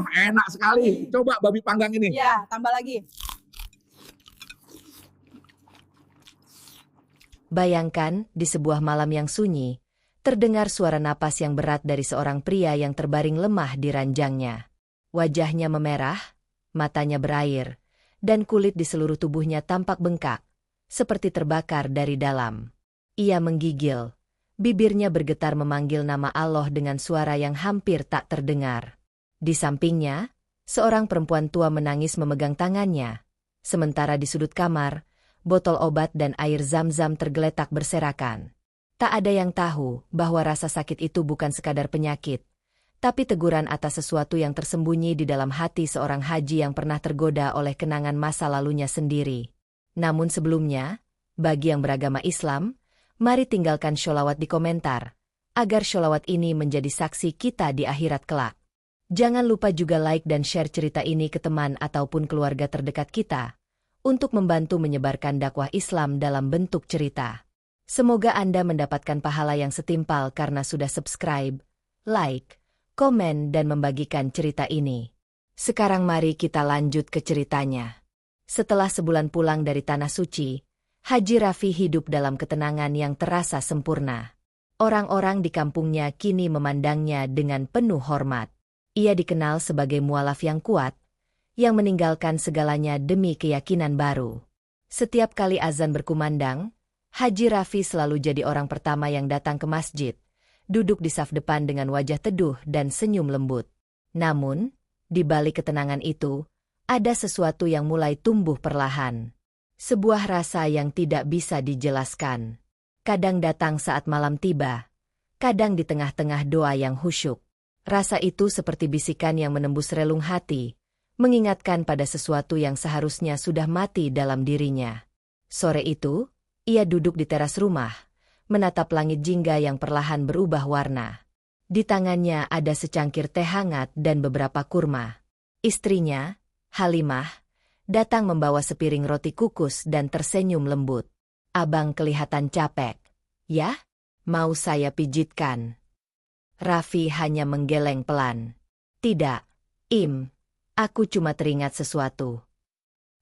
Enak sekali. Coba babi panggang ini. Ya, tambah lagi. Bayangkan, di sebuah malam yang sunyi, terdengar suara napas yang berat dari seorang pria yang terbaring lemah di ranjangnya. Wajahnya memerah, matanya berair, dan kulit di seluruh tubuhnya tampak bengkak, seperti terbakar dari dalam. Ia menggigil, bibirnya bergetar memanggil nama Allah dengan suara yang hampir tak terdengar. Di sampingnya, seorang perempuan tua menangis memegang tangannya, sementara di sudut kamar, botol obat dan air zam-zam tergeletak berserakan. Tak ada yang tahu bahwa rasa sakit itu bukan sekadar penyakit, tapi teguran atas sesuatu yang tersembunyi di dalam hati seorang haji yang pernah tergoda oleh kenangan masa lalunya sendiri. Namun sebelumnya, bagi yang beragama Islam, mari tinggalkan sholawat di komentar, agar sholawat ini menjadi saksi kita di akhirat kelak. Jangan lupa juga like dan share cerita ini ke teman ataupun keluarga terdekat kita, untuk membantu menyebarkan dakwah Islam dalam bentuk cerita. Semoga Anda mendapatkan pahala yang setimpal karena sudah subscribe, like, komen dan membagikan cerita ini. Sekarang mari kita lanjut ke ceritanya. Setelah sebulan pulang dari Tanah Suci, Haji Raffi hidup dalam ketenangan yang terasa sempurna. Orang-orang di kampungnya kini memandangnya dengan penuh hormat. Ia dikenal sebagai mualaf yang kuat, yang meninggalkan segalanya demi keyakinan baru. Setiap kali azan berkumandang, Haji Raffi selalu jadi orang pertama yang datang ke masjid, duduk di saf depan dengan wajah teduh dan senyum lembut. Namun, di balik ketenangan itu, ada sesuatu yang mulai tumbuh perlahan. Sebuah rasa yang tidak bisa dijelaskan. Kadang datang saat malam tiba, kadang di tengah-tengah doa yang khusyuk. Rasa itu seperti bisikan yang menembus relung hati, mengingatkan pada sesuatu yang seharusnya sudah mati dalam dirinya. Sore itu, ia duduk di teras rumah, menatap langit jingga yang perlahan berubah warna. Di tangannya ada secangkir teh hangat dan beberapa kurma. Istrinya, Halimah, datang membawa sepiring roti kukus dan tersenyum lembut. "Abang kelihatan capek. Ya? Mau saya pijitkan?" Raffi hanya menggeleng pelan. "Tidak, Im. Aku cuma teringat sesuatu."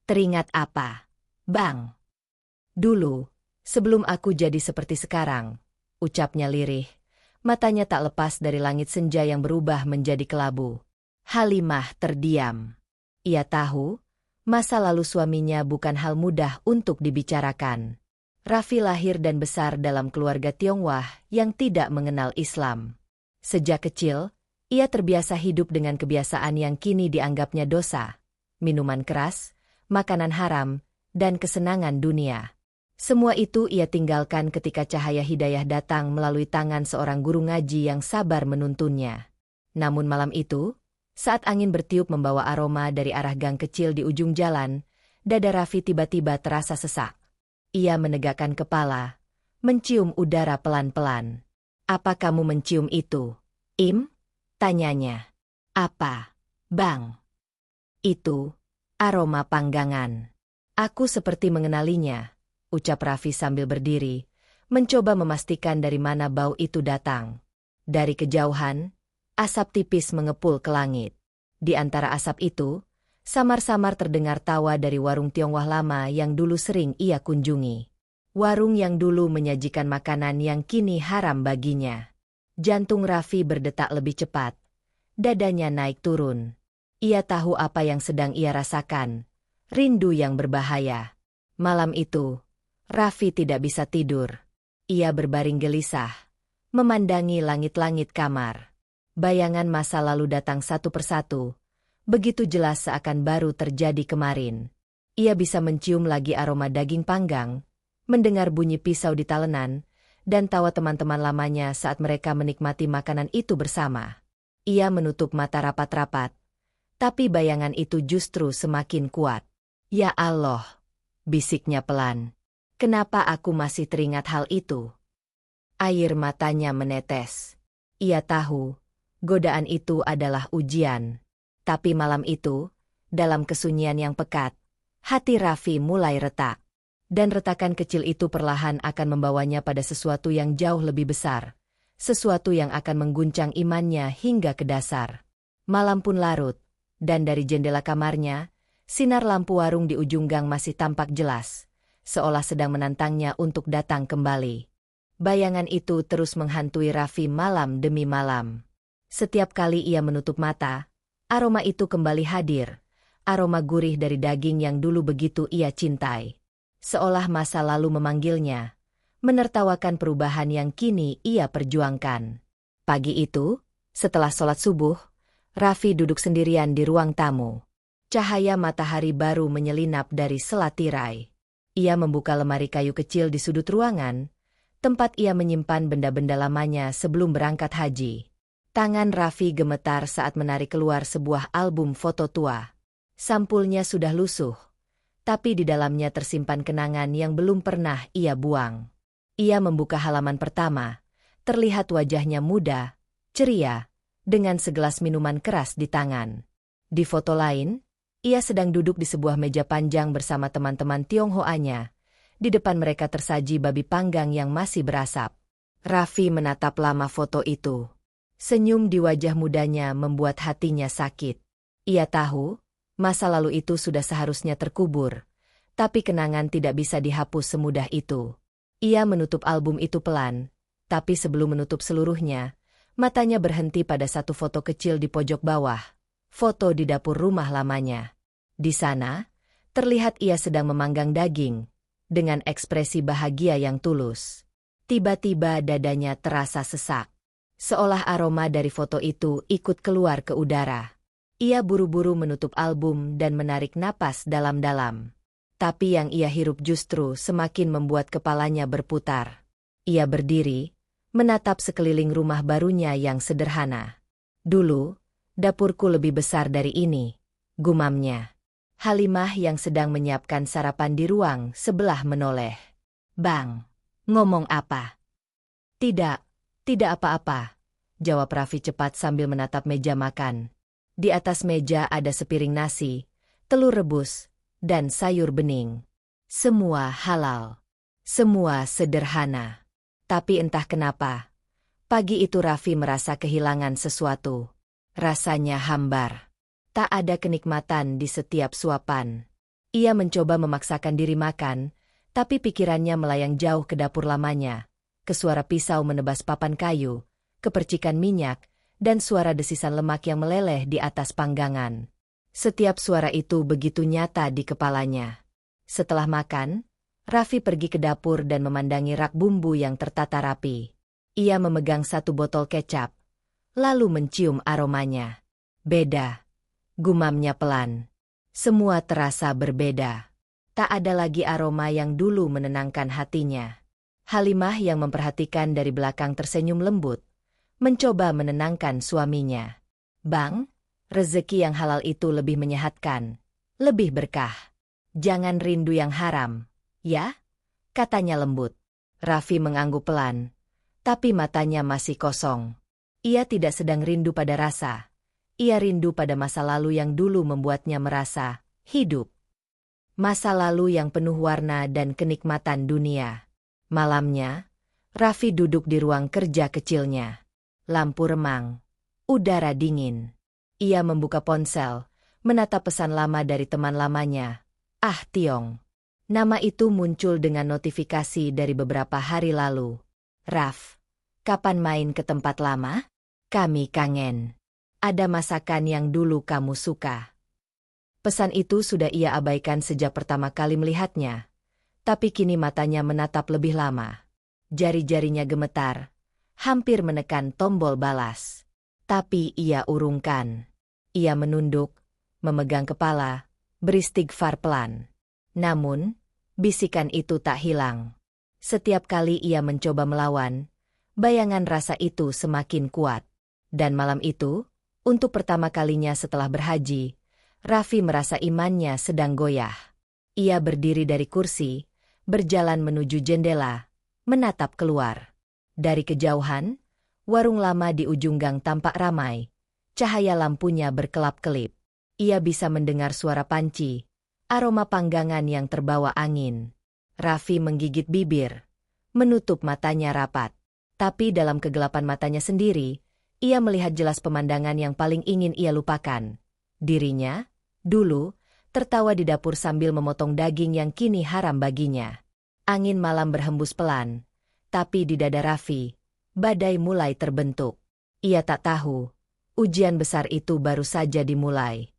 "Teringat apa, Bang?" "Dulu, sebelum aku jadi seperti sekarang," ucapnya lirih. Matanya tak lepas dari langit senja yang berubah menjadi kelabu. Halimah terdiam. Ia tahu, masa lalu suaminya bukan hal mudah untuk dibicarakan. Raffi lahir dan besar dalam keluarga Tionghoa yang tidak mengenal Islam. Sejak kecil, ia terbiasa hidup dengan kebiasaan yang kini dianggapnya dosa, minuman keras, makanan haram, dan kesenangan dunia. Semua itu ia tinggalkan ketika cahaya hidayah datang melalui tangan seorang guru ngaji yang sabar menuntunnya. Namun malam itu, saat angin bertiup membawa aroma dari arah gang kecil di ujung jalan, dada Raffi tiba-tiba terasa sesak. Ia menegakkan kepala, mencium udara pelan-pelan. "Apa kamu mencium itu, Im?" tanyanya. "Apa, Bang?" "Itu aroma panggangan." "Aku seperti mengenalinya," ucap Raffi sambil berdiri, mencoba memastikan dari mana bau itu datang. Dari kejauhan, asap tipis mengepul ke langit. Di antara asap itu, samar-samar terdengar tawa dari warung Tionghoa lama yang dulu sering ia kunjungi. Warung yang dulu menyajikan makanan yang kini haram baginya. Jantung Raffi berdetak lebih cepat. Dadanya naik turun. Ia tahu apa yang sedang ia rasakan. Rindu yang berbahaya. Malam itu, Raffi tidak bisa tidur. Ia berbaring gelisah, memandangi langit-langit kamar. Bayangan masa lalu datang satu persatu, begitu jelas seakan baru terjadi kemarin. Ia bisa mencium lagi aroma daging panggang, mendengar bunyi pisau di talenan, dan tawa teman-teman lamanya saat mereka menikmati makanan itu bersama. Ia menutup mata rapat-rapat, tapi bayangan itu justru semakin kuat. "Ya Allah," bisiknya pelan. "Kenapa aku masih teringat hal itu?" Air matanya menetes. Ia tahu, godaan itu adalah ujian. Tapi malam itu, dalam kesunyian yang pekat, hati Raffi mulai retak. Dan retakan kecil itu perlahan akan membawanya pada sesuatu yang jauh lebih besar. Sesuatu yang akan mengguncang imannya hingga ke dasar. Malam pun larut, Dan dari jendela kamarnya, sinar lampu warung di ujung gang masih tampak jelas, seolah sedang menantangnya untuk datang kembali. Bayangan itu terus menghantui Raffi malam demi malam. Setiap kali ia menutup mata, aroma itu kembali hadir, aroma gurih dari daging yang dulu begitu ia cintai. Seolah masa lalu memanggilnya, menertawakan perubahan yang kini ia perjuangkan. Pagi itu, setelah sholat subuh, Raffi duduk sendirian di ruang tamu. Cahaya matahari baru menyelinap dari sela tirai. Ia membuka lemari kayu kecil di sudut ruangan, tempat ia menyimpan benda-benda lamanya sebelum berangkat haji. Tangan Raffi gemetar saat menarik keluar sebuah album foto tua. Sampulnya sudah lusuh, tapi di dalamnya tersimpan kenangan yang belum pernah ia buang. Ia membuka halaman pertama, terlihat wajahnya muda, ceria, dengan segelas minuman keras di tangan. Di foto lain, ia sedang duduk di sebuah meja panjang bersama teman-teman Tionghoanya. Di depan mereka tersaji babi panggang yang masih berasap. Raffi menatap lama foto itu. Senyum di wajah mudanya membuat hatinya sakit. Ia tahu, masa lalu itu sudah seharusnya terkubur, tapi kenangan tidak bisa dihapus semudah itu. Ia menutup album itu pelan, tapi sebelum menutup seluruhnya, matanya berhenti pada satu foto kecil di pojok bawah. Foto di dapur rumah lamanya. Di sana, terlihat ia sedang memanggang daging, dengan ekspresi bahagia yang tulus. Tiba-tiba dadanya terasa sesak. Seolah aroma dari foto itu ikut keluar ke udara. Ia buru-buru menutup album dan menarik napas dalam-dalam. Tapi yang ia hirup justru semakin membuat kepalanya berputar. Ia berdiri, menatap sekeliling rumah barunya yang sederhana. Dulu, dapurku lebih besar dari ini, gumamnya. Halimah yang sedang menyiapkan sarapan di ruang sebelah menoleh. "Bang, ngomong apa?" "Tidak, tidak apa-apa," jawab Raffi cepat sambil menatap meja makan. Di atas meja ada sepiring nasi, telur rebus, dan sayur bening. Semua halal. Semua sederhana. Tapi entah kenapa, pagi itu Raffi merasa kehilangan sesuatu. Rasanya hambar. Tak ada kenikmatan di setiap suapan. Ia mencoba memaksakan diri makan, tapi pikirannya melayang jauh ke dapur lamanya, ke suara pisau menebas papan kayu, ke percikan minyak, dan suara desisan lemak yang meleleh di atas panggangan. Setiap suara itu begitu nyata di kepalanya. Setelah makan, Raffi pergi ke dapur dan memandangi rak bumbu yang tertata rapi. Ia memegang satu botol kecap, lalu mencium aromanya. "Beda," gumamnya pelan. Semua terasa berbeda. Tak ada lagi aroma yang dulu menenangkan hatinya. Halimah yang memperhatikan dari belakang tersenyum lembut, mencoba menenangkan suaminya. "Bang, rezeki yang halal itu lebih menyehatkan, lebih berkah. Jangan rindu yang haram, ya?" katanya lembut. Raffi mengangguk pelan, tapi matanya masih kosong. Ia tidak sedang rindu pada rasa. Ia rindu pada masa lalu yang dulu membuatnya merasa hidup. Masa lalu yang penuh warna dan kenikmatan dunia. Malamnya, Raffi duduk di ruang kerja kecilnya. Lampu remang, udara dingin. Ia membuka ponsel, menatap pesan lama dari teman lamanya, Ah Tiong. Nama itu muncul dengan notifikasi dari beberapa hari lalu. "Raf, kapan main ke tempat lama? Kami kangen. Ada masakan yang dulu kamu suka." Pesan itu sudah ia abaikan sejak pertama kali melihatnya. Tapi kini matanya menatap lebih lama. Jari-jarinya gemetar, hampir menekan tombol balas. Tapi ia urungkan. Ia menunduk, memegang kepala, beristighfar pelan. Namun, bisikan itu tak hilang. Setiap kali ia mencoba melawan, bayangan rasa itu semakin kuat. Dan malam itu, untuk pertama kalinya setelah berhaji, Raffi merasa imannya sedang goyah. Ia berdiri dari kursi, berjalan menuju jendela, menatap keluar. Dari kejauhan, warung lama di ujung gang tampak ramai. Cahaya lampunya berkelap-kelip. Ia bisa mendengar suara panci, aroma panggangan yang terbawa angin. Raffi menggigit bibir, menutup matanya rapat. Tapi dalam kegelapan matanya sendiri, ia melihat jelas pemandangan yang paling ingin ia lupakan. Dirinya, dulu, tertawa di dapur sambil memotong daging yang kini haram baginya. Angin malam berhembus pelan, tapi di dada Raffi, badai mulai terbentuk. Ia tak tahu, ujian besar itu baru saja dimulai.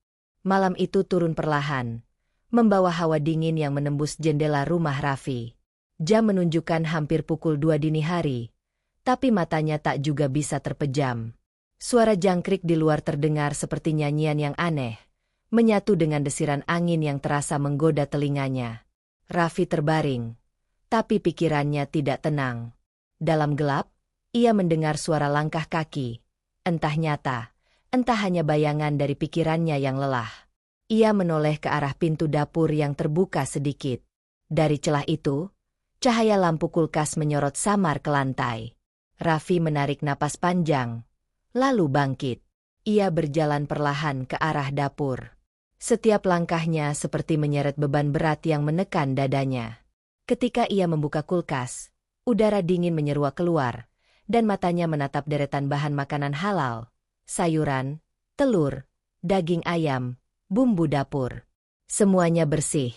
Malam itu turun perlahan, membawa hawa dingin yang menembus jendela rumah Raffi. Jam menunjukkan hampir pukul 2 dini hari, tapi matanya tak juga bisa terpejam. Suara jangkrik di luar terdengar seperti nyanyian yang aneh, menyatu dengan desiran angin yang terasa menggoda telinganya. Raffi terbaring, tapi pikirannya tidak tenang. Dalam gelap, ia mendengar suara langkah kaki, entah nyata, entah hanya bayangan dari pikirannya yang lelah. Ia menoleh ke arah pintu dapur yang terbuka sedikit. Dari celah itu, cahaya lampu kulkas menyorot samar ke lantai. Raffi menarik napas panjang, lalu bangkit. Ia berjalan perlahan ke arah dapur. Setiap langkahnya seperti menyeret beban berat yang menekan dadanya. Ketika ia membuka kulkas, udara dingin menyeruak keluar, dan matanya menatap deretan bahan makanan halal, sayuran, telur, daging ayam, bumbu dapur. Semuanya bersih,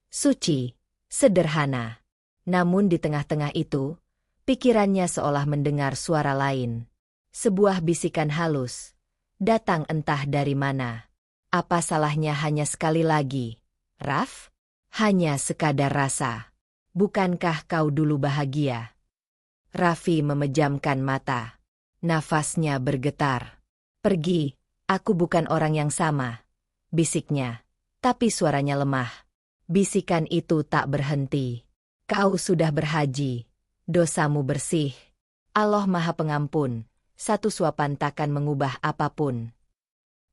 suci, sederhana. Namun di tengah-tengah itu, pikirannya seolah mendengar suara lain. Sebuah bisikan halus, datang entah dari mana. Apa salahnya hanya sekali lagi, Raf? Hanya sekadar rasa. Bukankah kau dulu bahagia? Raffi memejamkan mata. Nafasnya bergetar. Pergi, aku bukan orang yang sama, bisiknya. Tapi suaranya lemah. Bisikan itu tak berhenti. Kau sudah berhaji. Dosamu bersih. Allah Maha Pengampun. Satu suapan takkan mengubah apapun.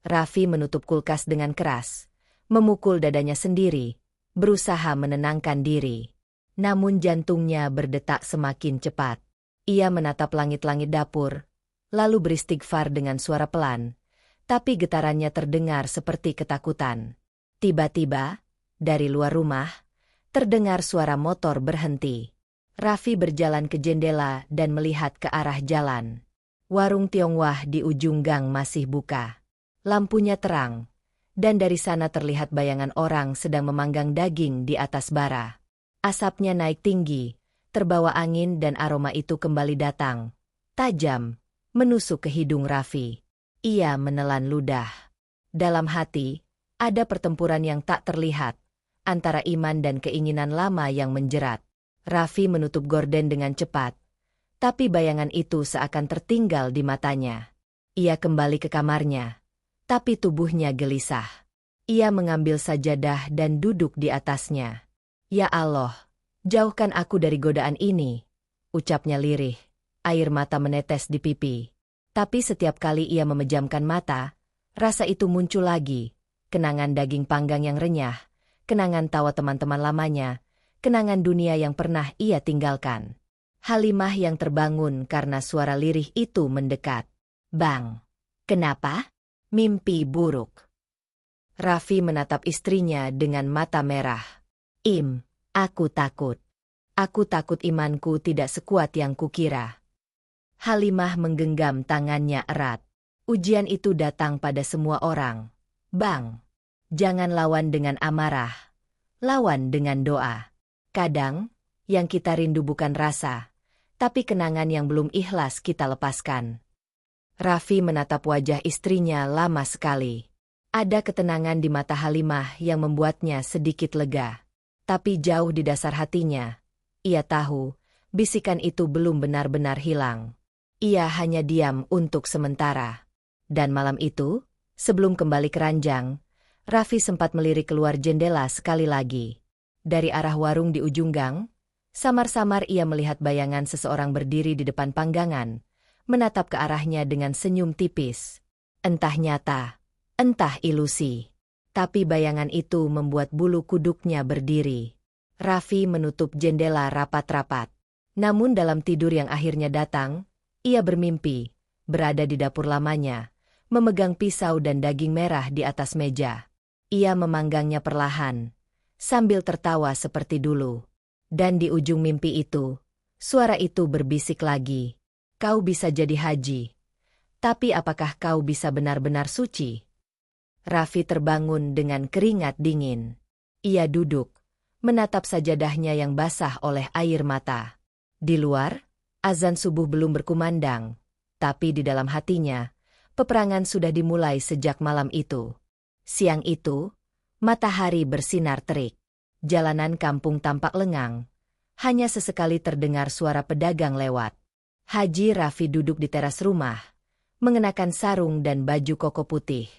Raffi menutup kulkas dengan keras, memukul dadanya sendiri, berusaha menenangkan diri. Namun jantungnya berdetak semakin cepat. Ia menatap langit-langit dapur, lalu beristighfar dengan suara pelan, tapi getarannya terdengar seperti ketakutan. Tiba-tiba, dari luar rumah, terdengar suara motor berhenti. Raffi berjalan ke jendela dan melihat ke arah jalan. Warung Tionghoa di ujung gang masih buka. Lampunya terang, dan dari sana terlihat bayangan orang sedang memanggang daging di atas bara. Asapnya naik tinggi, terbawa angin dan aroma itu kembali datang. Tajam, menusuk ke hidung Raffi. Ia menelan ludah. Dalam hati, ada pertempuran yang tak terlihat, antara iman dan keinginan lama yang menjerat. Raffi menutup gorden dengan cepat, tapi bayangan itu seakan tertinggal di matanya. Ia kembali ke kamarnya, tapi tubuhnya gelisah. Ia mengambil sajadah dan duduk di atasnya. Ya Allah, jauhkan aku dari godaan ini, ucapnya lirih. Air mata menetes di pipi. Tapi setiap kali ia memejamkan mata, rasa itu muncul lagi. Kenangan daging panggang yang renyah, kenangan tawa teman-teman lamanya, kenangan dunia yang pernah ia tinggalkan. Halimah yang terbangun karena suara lirih itu mendekat. Bang, kenapa? Mimpi buruk. Raffi menatap istrinya dengan mata merah. Aku takut. Aku takut imanku tidak sekuat yang kukira. Halimah menggenggam tangannya erat. Ujian itu datang pada semua orang. Bang, jangan lawan dengan amarah. Lawan dengan doa. Kadang, yang kita rindu bukan rasa, tapi kenangan yang belum ikhlas kita lepaskan. Raffi menatap wajah istrinya lama sekali. Ada ketenangan di mata Halimah yang membuatnya sedikit lega. Tapi jauh di dasar hatinya, ia tahu, bisikan itu belum benar-benar hilang. Ia hanya diam untuk sementara. Dan malam itu, sebelum kembali ke ranjang, Raffi sempat melirik keluar jendela sekali lagi. Dari arah warung di ujung gang, samar-samar ia melihat bayangan seseorang berdiri di depan panggangan, menatap ke arahnya dengan senyum tipis. Entah nyata, entah ilusi. Tapi bayangan itu membuat bulu kuduknya berdiri. Raffi menutup jendela rapat-rapat. Namun dalam tidur yang akhirnya datang, ia bermimpi, berada di dapur lamanya, memegang pisau dan daging merah di atas meja. Ia memanggangnya perlahan, sambil tertawa seperti dulu. Dan di ujung mimpi itu, suara itu berbisik lagi. Kau bisa jadi haji. Tapi apakah kau bisa benar-benar suci? Raffi terbangun dengan keringat dingin. Ia duduk, menatap sajadahnya yang basah oleh air mata. Di luar, azan subuh belum berkumandang, tapi di dalam hatinya, peperangan sudah dimulai sejak malam itu. Siang itu, matahari bersinar terik. Jalanan kampung tampak lengang. Hanya sesekali terdengar suara pedagang lewat. Haji Raffi duduk di teras rumah, mengenakan sarung dan baju koko putih.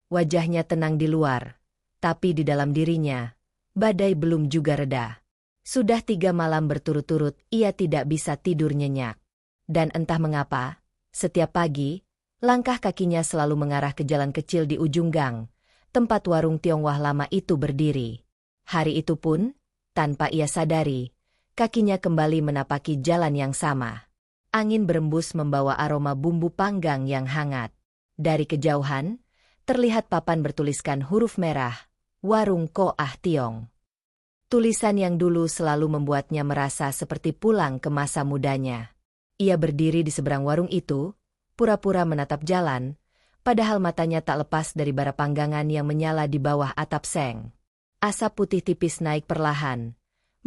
Wajahnya tenang di luar, tapi di dalam dirinya, badai belum juga reda. Sudah 3 malam berturut-turut ia tidak bisa tidur nyenyak. Dan entah mengapa, setiap pagi, langkah kakinya selalu mengarah ke jalan kecil di ujung gang, tempat warung Tionghoa lama itu berdiri. Hari itu pun, tanpa ia sadari, kakinya kembali menapaki jalan yang sama. Angin berembus membawa aroma bumbu panggang yang hangat. Dari kejauhan, terlihat papan bertuliskan huruf merah, Warung Ko Ah Tiong. Tulisan yang dulu selalu membuatnya merasa seperti pulang ke masa mudanya. Ia berdiri di seberang warung itu, pura-pura menatap jalan, padahal matanya tak lepas dari bara panggangan yang menyala di bawah atap seng. Asap putih tipis naik perlahan,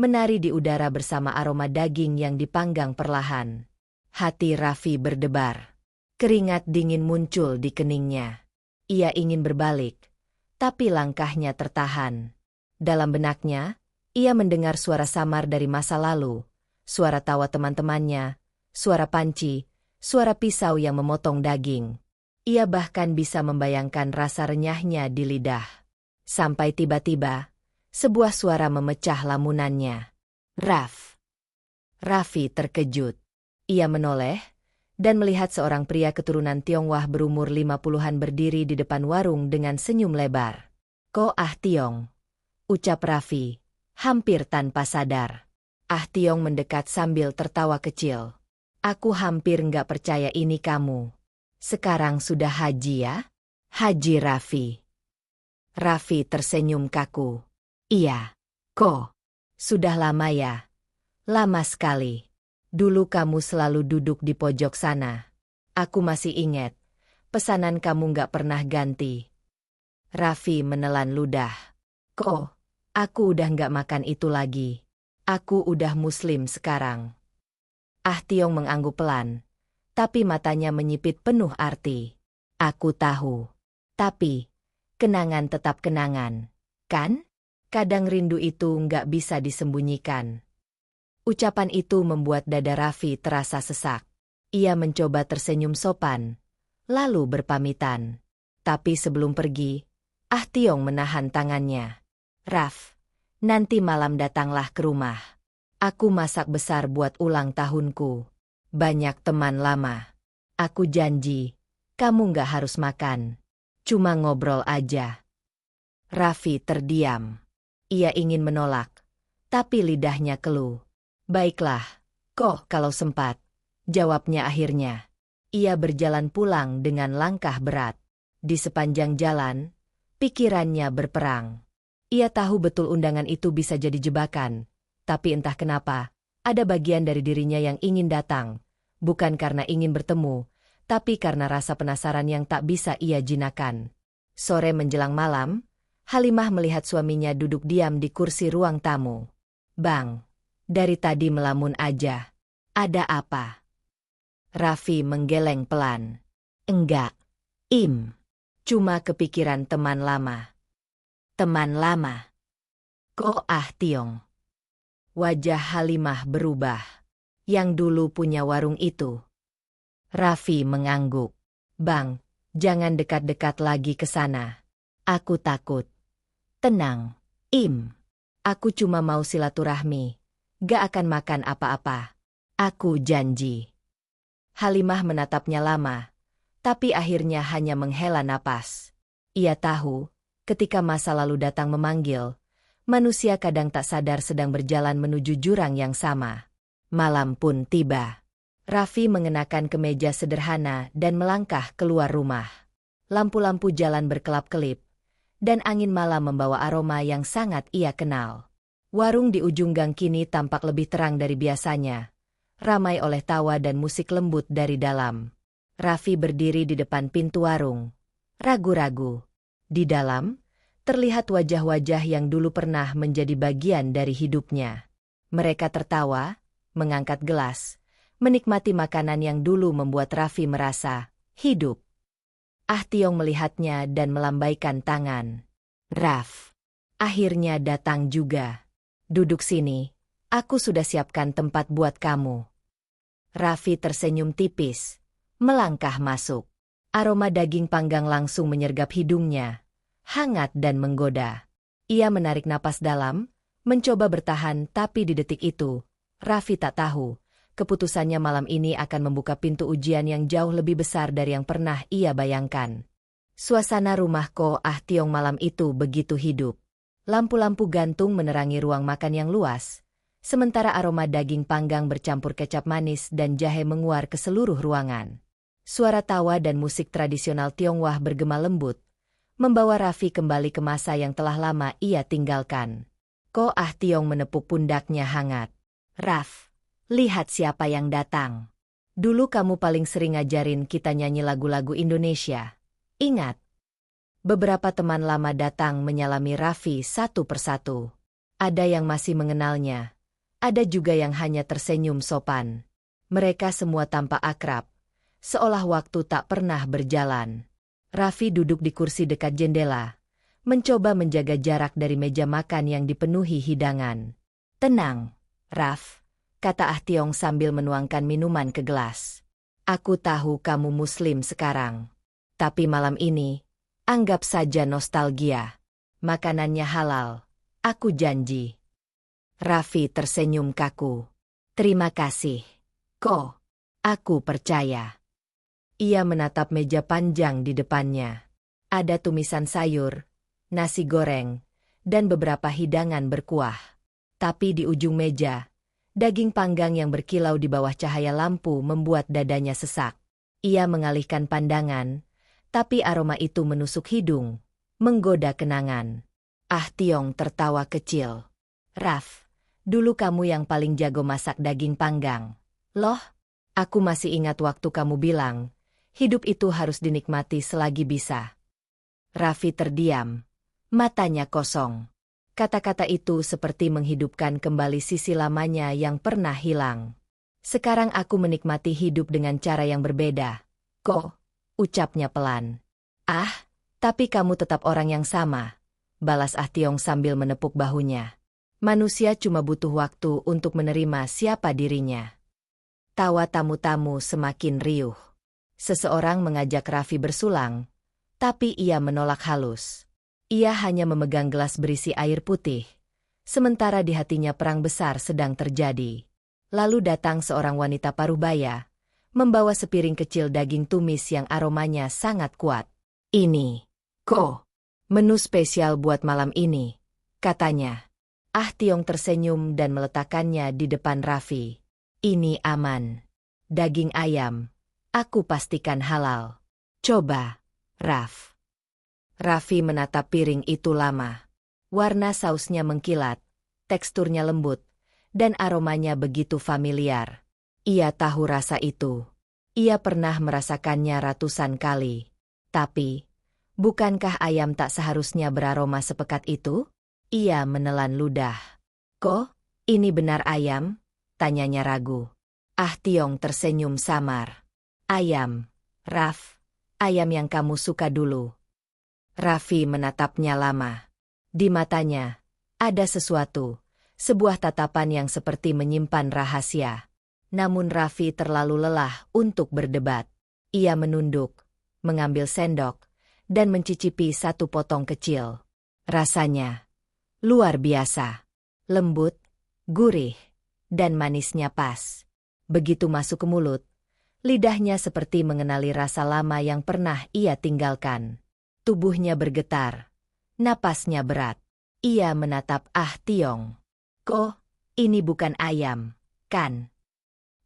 menari di udara bersama aroma daging yang dipanggang perlahan. Hati Raffi berdebar. Keringat dingin muncul di keningnya. Ia ingin berbalik, tapi langkahnya tertahan. Dalam benaknya, ia mendengar suara samar dari masa lalu, suara tawa teman-temannya, suara panci, suara pisau yang memotong daging. Ia bahkan bisa membayangkan rasa renyahnya di lidah. Sampai tiba-tiba, sebuah suara memecah lamunannya. Raffi terkejut. Ia menoleh, dan melihat seorang pria keturunan Tionghoa berumur 50-an berdiri di depan warung dengan senyum lebar. Ko Ah Tiong, ucap Raffi, hampir tanpa sadar. Ah Tiong mendekat sambil tertawa kecil. Aku hampir nggak percaya ini kamu. Sekarang sudah haji ya? Haji Raffi. Raffi tersenyum kaku. Iya, Ko. Sudah lama ya? Lama sekali. Dulu kamu selalu duduk di pojok sana. Aku masih ingat, pesanan kamu nggak pernah ganti. Raffi menelan ludah. Ko, aku udah nggak makan itu lagi. Aku udah muslim sekarang. Ah Tiong mengangguk pelan, tapi matanya menyipit penuh arti. Aku tahu. Tapi, kenangan tetap kenangan, kan? Kadang rindu itu nggak bisa disembunyikan. Ucapan itu membuat dada Raffi terasa sesak. Ia mencoba tersenyum sopan, lalu berpamitan. Tapi sebelum pergi, Ah Tiong menahan tangannya. Raff, nanti malam datanglah ke rumah. Aku masak besar buat ulang tahunku. Banyak teman lama. Aku janji, kamu nggak harus makan. Cuma ngobrol aja. Raffi terdiam. Ia ingin menolak, tapi lidahnya keluh. Baiklah, Ko, kalau sempat, jawabnya akhirnya. Ia berjalan pulang dengan langkah berat. Di sepanjang jalan, pikirannya berperang. Ia tahu betul undangan itu bisa jadi jebakan, tapi entah kenapa, ada bagian dari dirinya yang ingin datang, bukan karena ingin bertemu, tapi karena rasa penasaran yang tak bisa ia jinakan. Sore menjelang malam, Halimah melihat suaminya duduk diam di kursi ruang tamu. Bang, dari tadi melamun aja. Ada apa? Raffi menggeleng pelan. Enggak, Im. Cuma kepikiran teman lama. Teman lama? Ko Ah Tiong. Wajah Halimah berubah. Yang dulu punya warung itu. Raffi mengangguk. Bang, jangan dekat-dekat lagi ke sana. Aku takut. Tenang, Im. Aku cuma mau silaturahmi. Gak akan makan apa-apa. Aku janji. Halimah menatapnya lama, tapi akhirnya hanya menghela napas. Ia tahu, ketika masa lalu datang memanggil, manusia kadang tak sadar sedang berjalan menuju jurang yang sama. Malam pun tiba. Raffi mengenakan kemeja sederhana dan melangkah keluar rumah. Lampu-lampu jalan berkelap-kelip, dan angin malam membawa aroma yang sangat ia kenal. Warung di ujung gang kini tampak lebih terang dari biasanya, ramai oleh tawa dan musik lembut dari dalam. Raffi berdiri di depan pintu warung, ragu-ragu. Di dalam, terlihat wajah-wajah yang dulu pernah menjadi bagian dari hidupnya. Mereka tertawa, mengangkat gelas, menikmati makanan yang dulu membuat Raffi merasa hidup. Ah Tiong melihatnya dan melambaikan tangan. Raf, akhirnya datang juga. Duduk sini, aku sudah siapkan tempat buat kamu. Raffi tersenyum tipis, melangkah masuk. Aroma daging panggang langsung menyergap hidungnya, hangat dan menggoda. Ia menarik napas dalam, mencoba bertahan, tapi di detik itu, Raffi tak tahu, keputusannya malam ini akan membuka pintu ujian yang jauh lebih besar dari yang pernah ia bayangkan. Suasana rumah Ko Ah Tiong malam itu begitu hidup. Lampu-lampu gantung menerangi ruang makan yang luas, sementara aroma daging panggang bercampur kecap manis dan jahe menguar ke seluruh ruangan. Suara tawa dan musik tradisional Tionghoa bergema lembut, membawa Raffi kembali ke masa yang telah lama ia tinggalkan. Ko Ah Tiong menepuk pundaknya hangat. Raf, lihat siapa yang datang. Dulu kamu paling sering ngajarin kita nyanyi lagu-lagu Indonesia. Ingat? Beberapa teman lama datang menyalami Raffi satu persatu. Ada yang masih mengenalnya. Ada juga yang hanya tersenyum sopan. Mereka semua tampak akrab, seolah waktu tak pernah berjalan. Raffi duduk di kursi dekat jendela, mencoba menjaga jarak dari meja makan yang dipenuhi hidangan. Tenang, Raf, kata Ah Tiong sambil menuangkan minuman ke gelas. Aku tahu kamu muslim sekarang. Tapi malam ini, anggap saja nostalgia. Makanannya halal, aku janji. Raffi tersenyum kaku. Terima kasih, Ko. Aku percaya. Ia menatap meja panjang di depannya. Ada tumisan sayur, nasi goreng, dan beberapa hidangan berkuah. Tapi di ujung meja, daging panggang yang berkilau di bawah cahaya lampu membuat dadanya sesak. Ia mengalihkan pandangan, tapi aroma itu menusuk hidung, menggoda kenangan. Ah Tiong tertawa kecil. Raf, dulu kamu yang paling jago masak daging panggang. Loh, aku masih ingat waktu kamu bilang, hidup itu harus dinikmati selagi bisa. Raffi terdiam, matanya kosong. Kata-kata itu seperti menghidupkan kembali sisi lamanya yang pernah hilang. Sekarang aku menikmati hidup dengan cara yang berbeda. Ko, ucapnya pelan. Ah, tapi kamu tetap orang yang sama, balas Ah Tiong sambil menepuk bahunya. Manusia cuma butuh waktu untuk menerima siapa dirinya. Tawa tamu-tamu semakin riuh. Seseorang mengajak Raffi bersulang, tapi ia menolak halus. Ia hanya memegang gelas berisi air putih, sementara di hatinya perang besar sedang terjadi. Lalu datang seorang wanita parubaya, membawa sepiring kecil daging tumis yang aromanya sangat kuat. Ini, Ko, menu spesial buat malam ini, katanya. Ah Tiong tersenyum dan meletakkannya di depan Raffi. Ini aman. Daging ayam. Aku pastikan halal. Coba, Raf. Raffi menatap piring itu lama. Warna sausnya mengkilat, teksturnya lembut, dan aromanya begitu familiar. Ia tahu rasa itu. Ia pernah merasakannya ratusan kali. Tapi, bukankah ayam tak seharusnya beraroma sepekat itu? Ia menelan ludah. Kok, ini benar ayam? Tanyanya ragu. Ah Tiong tersenyum samar. Ayam, Raf, ayam yang kamu suka dulu. Raffi menatapnya lama. Di matanya, ada sesuatu, sebuah tatapan yang seperti menyimpan rahasia. Namun Raffi terlalu lelah untuk berdebat. Ia menunduk, mengambil sendok, dan mencicipi satu potong kecil. Rasanya luar biasa, lembut, gurih, dan manisnya pas. Begitu masuk ke mulut, lidahnya seperti mengenali rasa lama yang pernah ia tinggalkan. Tubuhnya bergetar, napasnya berat. Ia menatap Ah Tiong. Ko, ini bukan ayam, kan?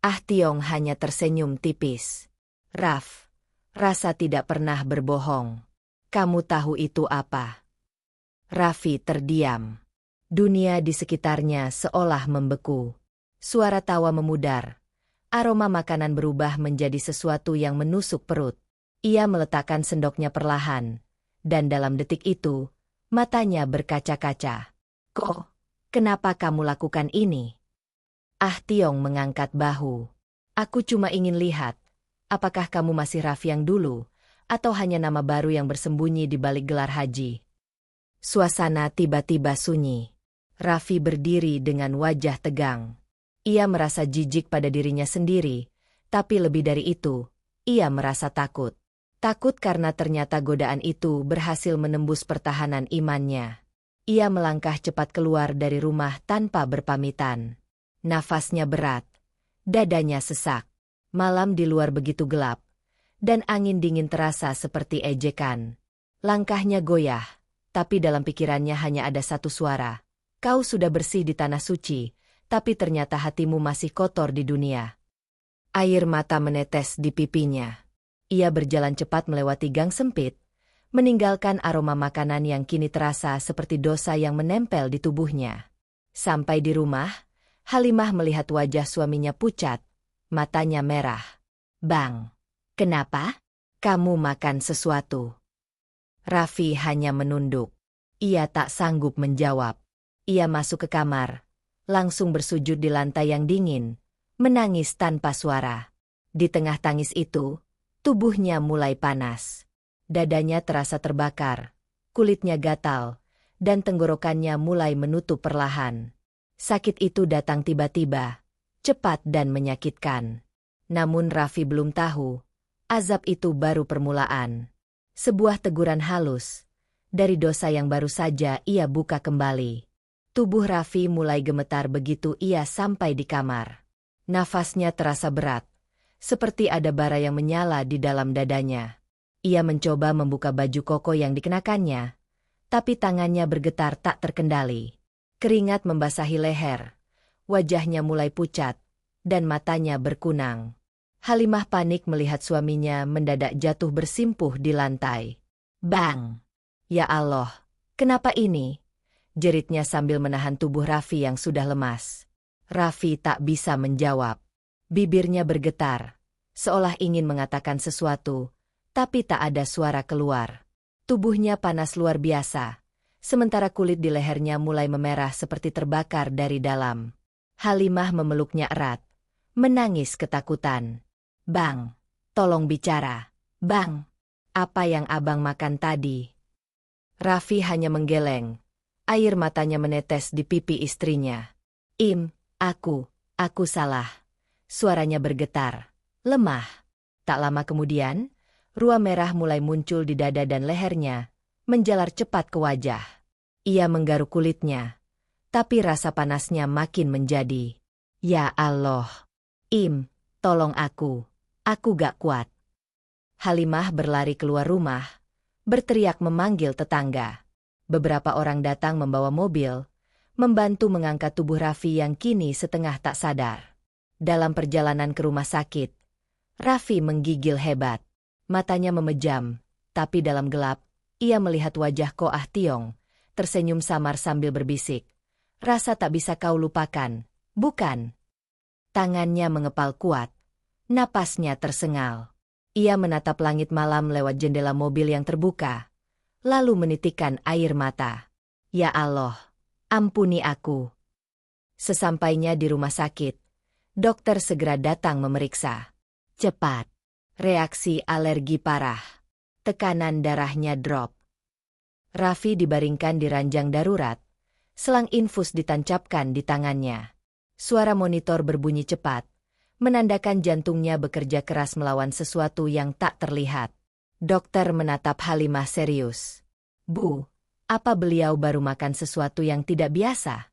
Ah Tiong hanya tersenyum tipis. Raf, rasa tidak pernah berbohong. Kamu tahu itu apa? Raffi terdiam. Dunia di sekitarnya seolah membeku. Suara tawa memudar. Aroma makanan berubah menjadi sesuatu yang menusuk perut. Ia meletakkan sendoknya perlahan, dan dalam detik itu, matanya berkaca-kaca. "Kok, kenapa kamu lakukan ini?" Ah Tiong mengangkat bahu. "Aku cuma ingin lihat, apakah kamu masih Raffi yang dulu, atau hanya nama baru yang bersembunyi di balik gelar haji." Suasana tiba-tiba sunyi. Raffi berdiri dengan wajah tegang. Ia merasa jijik pada dirinya sendiri, tapi lebih dari itu, ia merasa takut. Takut karena ternyata godaan itu berhasil menembus pertahanan imannya. Ia melangkah cepat keluar dari rumah tanpa berpamitan. Nafasnya berat, dadanya sesak. Malam di luar begitu gelap, dan angin dingin terasa seperti ejekan. Langkahnya goyah, tapi dalam pikirannya hanya ada satu suara. "Kau sudah bersih di tanah suci, tapi ternyata hatimu masih kotor di dunia." Air mata menetes di pipinya. Ia berjalan cepat melewati gang sempit, meninggalkan aroma makanan yang kini terasa seperti dosa yang menempel di tubuhnya. Sampai di rumah, Halimah melihat wajah suaminya pucat, matanya merah. "Bang, kenapa? Kamu makan sesuatu?" Raffi hanya menunduk. Ia tak sanggup menjawab. Ia masuk ke kamar, langsung bersujud di lantai yang dingin, menangis tanpa suara. Di tengah tangis itu, tubuhnya mulai panas. Dadanya terasa terbakar, kulitnya gatal, dan tenggorokannya mulai menutup perlahan. Sakit itu datang tiba-tiba, cepat dan menyakitkan. Namun Raffi belum tahu, azab itu baru permulaan. Sebuah teguran halus, dari dosa yang baru saja ia buka kembali. Tubuh Raffi mulai gemetar begitu ia sampai di kamar. Nafasnya terasa berat, seperti ada bara yang menyala di dalam dadanya. Ia mencoba membuka baju koko yang dikenakannya, tapi tangannya bergetar tak terkendali. Keringat membasahi leher, wajahnya mulai pucat, dan matanya berkunang. Halimah panik melihat suaminya mendadak jatuh bersimpuh di lantai. "Bang! Ya Allah, kenapa ini?" jeritnya sambil menahan tubuh Raffi yang sudah lemas. Raffi tak bisa menjawab. Bibirnya bergetar, seolah ingin mengatakan sesuatu, tapi tak ada suara keluar. Tubuhnya panas luar biasa, sementara kulit di lehernya mulai memerah seperti terbakar dari dalam. Halimah memeluknya erat, menangis ketakutan. "Bang, tolong bicara. Bang, apa yang abang makan tadi?" Raffi hanya menggeleng. Air matanya menetes di pipi istrinya. Aku salah." Suaranya bergetar, lemah. Tak lama kemudian, ruam merah mulai muncul di dada dan lehernya, menjalar cepat ke wajah. Ia menggaruk kulitnya, tapi rasa panasnya makin menjadi. "Ya Allah. Tolong aku gak kuat." Halimah berlari keluar rumah, berteriak memanggil tetangga. Beberapa orang datang membawa mobil, membantu mengangkat tubuh Raffi yang kini setengah tak sadar. Dalam perjalanan ke rumah sakit, Raffi menggigil hebat. Matanya memejam, tapi dalam gelap, ia melihat wajah Ko Ah Tiong, tersenyum samar sambil berbisik. "Rasa tak bisa kau lupakan, bukan?" Tangannya mengepal kuat, napasnya tersengal. Ia menatap langit malam lewat jendela mobil yang terbuka, lalu menitikkan air mata. "Ya Allah, ampuni aku." Sesampainya di rumah sakit, dokter segera datang memeriksa. Cepat. Reaksi alergi parah. Tekanan darahnya drop. Raffi dibaringkan di ranjang darurat. Selang infus ditancapkan di tangannya. Suara monitor berbunyi cepat, menandakan jantungnya bekerja keras melawan sesuatu yang tak terlihat. Dokter menatap Halimah serius. "Bu, apa beliau baru makan sesuatu yang tidak biasa?"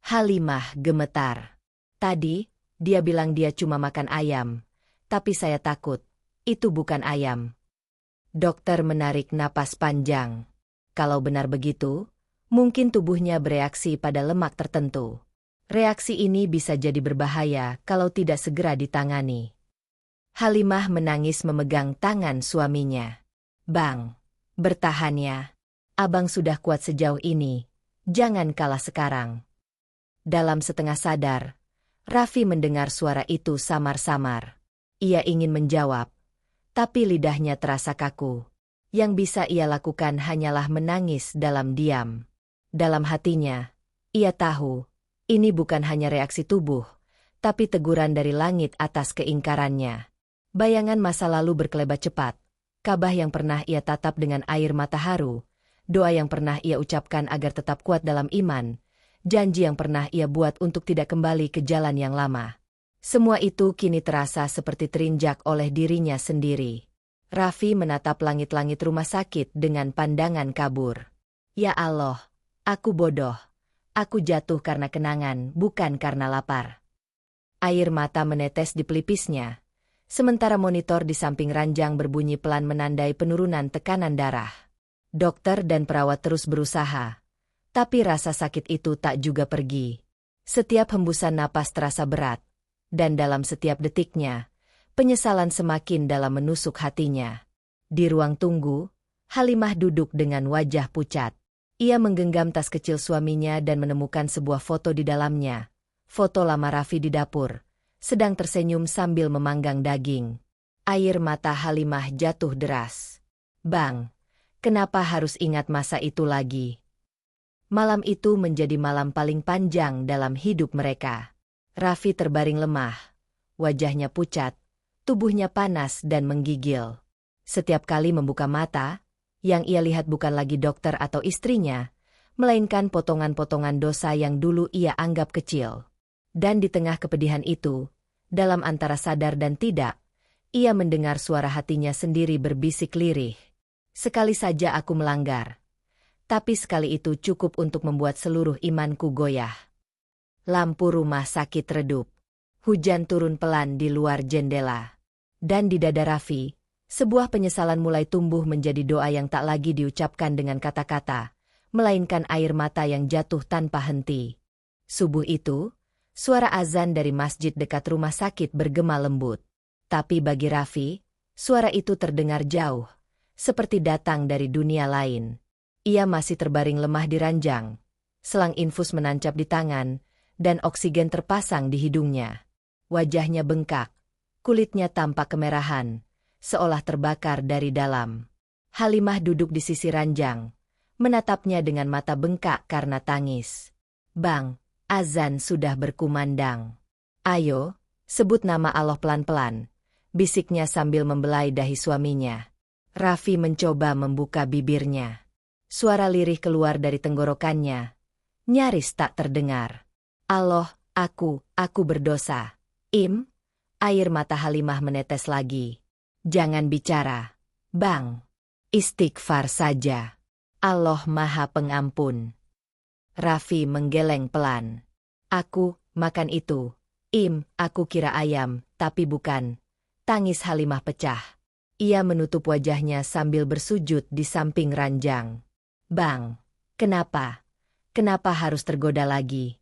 Halimah gemetar. "Tadi, dia bilang dia cuma makan ayam, tapi saya takut, itu bukan ayam." Dokter menarik napas panjang. Kalau benar begitu, mungkin tubuhnya bereaksi pada lemak tertentu. Reaksi ini bisa jadi berbahaya kalau tidak segera ditangani. Halimah menangis memegang tangan suaminya. "Bang, bertahan ya. Abang sudah kuat sejauh ini, jangan kalah sekarang." Dalam setengah sadar, Raffi mendengar suara itu samar-samar. Ia ingin menjawab, tapi lidahnya terasa kaku. Yang bisa ia lakukan hanyalah menangis dalam diam. Dalam hatinya, ia tahu, ini bukan hanya reaksi tubuh, tapi teguran dari langit atas keingkarannya. Bayangan masa lalu berkelebat cepat, Ka'bah yang pernah ia tatap dengan air mata haru, doa yang pernah ia ucapkan agar tetap kuat dalam iman, janji yang pernah ia buat untuk tidak kembali ke jalan yang lama. Semua itu kini terasa seperti terinjak oleh dirinya sendiri. Raffi menatap langit-langit rumah sakit dengan pandangan kabur. Ya Allah, aku bodoh. Aku jatuh karena kenangan, bukan karena lapar. Air mata menetes di pelipisnya, sementara monitor di samping ranjang berbunyi pelan menandai penurunan tekanan darah. Dokter dan perawat terus berusaha, tapi rasa sakit itu tak juga pergi. Setiap hembusan napas terasa berat, dan dalam setiap detiknya, penyesalan semakin dalam menusuk hatinya. Di ruang tunggu, Halimah duduk dengan wajah pucat. Ia menggenggam tas kecil suaminya dan menemukan sebuah foto di dalamnya. Foto lama Raffi di dapur, sedang tersenyum sambil memanggang daging. Air mata Halimah jatuh deras. Bang, kenapa harus ingat masa itu lagi? Malam itu menjadi malam paling panjang dalam hidup mereka. Raffi terbaring lemah, wajahnya pucat, tubuhnya panas dan menggigil. Setiap kali membuka mata, yang ia lihat bukan lagi dokter atau istrinya, melainkan potongan-potongan dosa yang dulu ia anggap kecil. Dan di tengah kepedihan itu, dalam antara sadar dan tidak, ia mendengar suara hatinya sendiri berbisik lirih. Sekali saja aku melanggar. Tapi sekali itu cukup untuk membuat seluruh imanku goyah. Lampu rumah sakit redup. Hujan turun pelan di luar jendela. Dan di dada Raffi, sebuah penyesalan mulai tumbuh menjadi doa yang tak lagi diucapkan dengan kata-kata, melainkan air mata yang jatuh tanpa henti. Subuh itu, suara azan dari masjid dekat rumah sakit bergema lembut. Tapi bagi Raffi, suara itu terdengar jauh, seperti datang dari dunia lain. Ia masih terbaring lemah di ranjang. Selang infus menancap di tangan, dan oksigen terpasang di hidungnya. Wajahnya bengkak, kulitnya tampak kemerahan, seolah terbakar dari dalam. Halimah duduk di sisi ranjang, menatapnya dengan mata bengkak karena tangis. Bang, azan sudah berkumandang. Ayo, sebut nama Allah pelan-pelan, bisiknya sambil membelai dahi suaminya. Raffi mencoba membuka bibirnya. Suara lirih keluar dari tenggorokannya, nyaris tak terdengar. Allah, aku berdosa. Air mata Halimah menetes lagi. Jangan bicara, Bang. Istighfar saja. Allah Maha Pengampun. Raffi menggeleng pelan. Aku makan itu. Aku kira ayam, tapi bukan. Tangis Halimah pecah. Ia menutup wajahnya sambil bersujud di samping ranjang. Bang, kenapa? Kenapa harus tergoda lagi?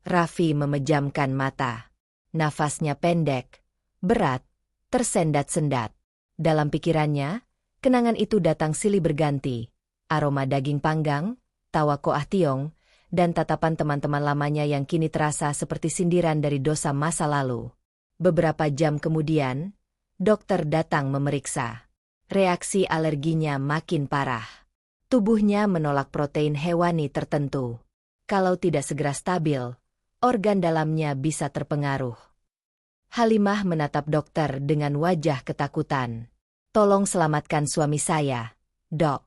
Raffi memejamkan mata. Nafasnya pendek, berat, tersendat-sendat. Dalam pikirannya, kenangan itu datang silih berganti. Aroma daging panggang, tawa Koah Tiong, dan tatapan teman-teman lamanya yang kini terasa seperti sindiran dari dosa masa lalu. Beberapa jam kemudian, dokter datang memeriksa. Reaksi alerginya makin parah. Tubuhnya menolak protein hewani tertentu. Kalau tidak segera stabil, organ dalamnya bisa terpengaruh. Halimah menatap dokter dengan wajah ketakutan. Tolong selamatkan suami saya, Dok.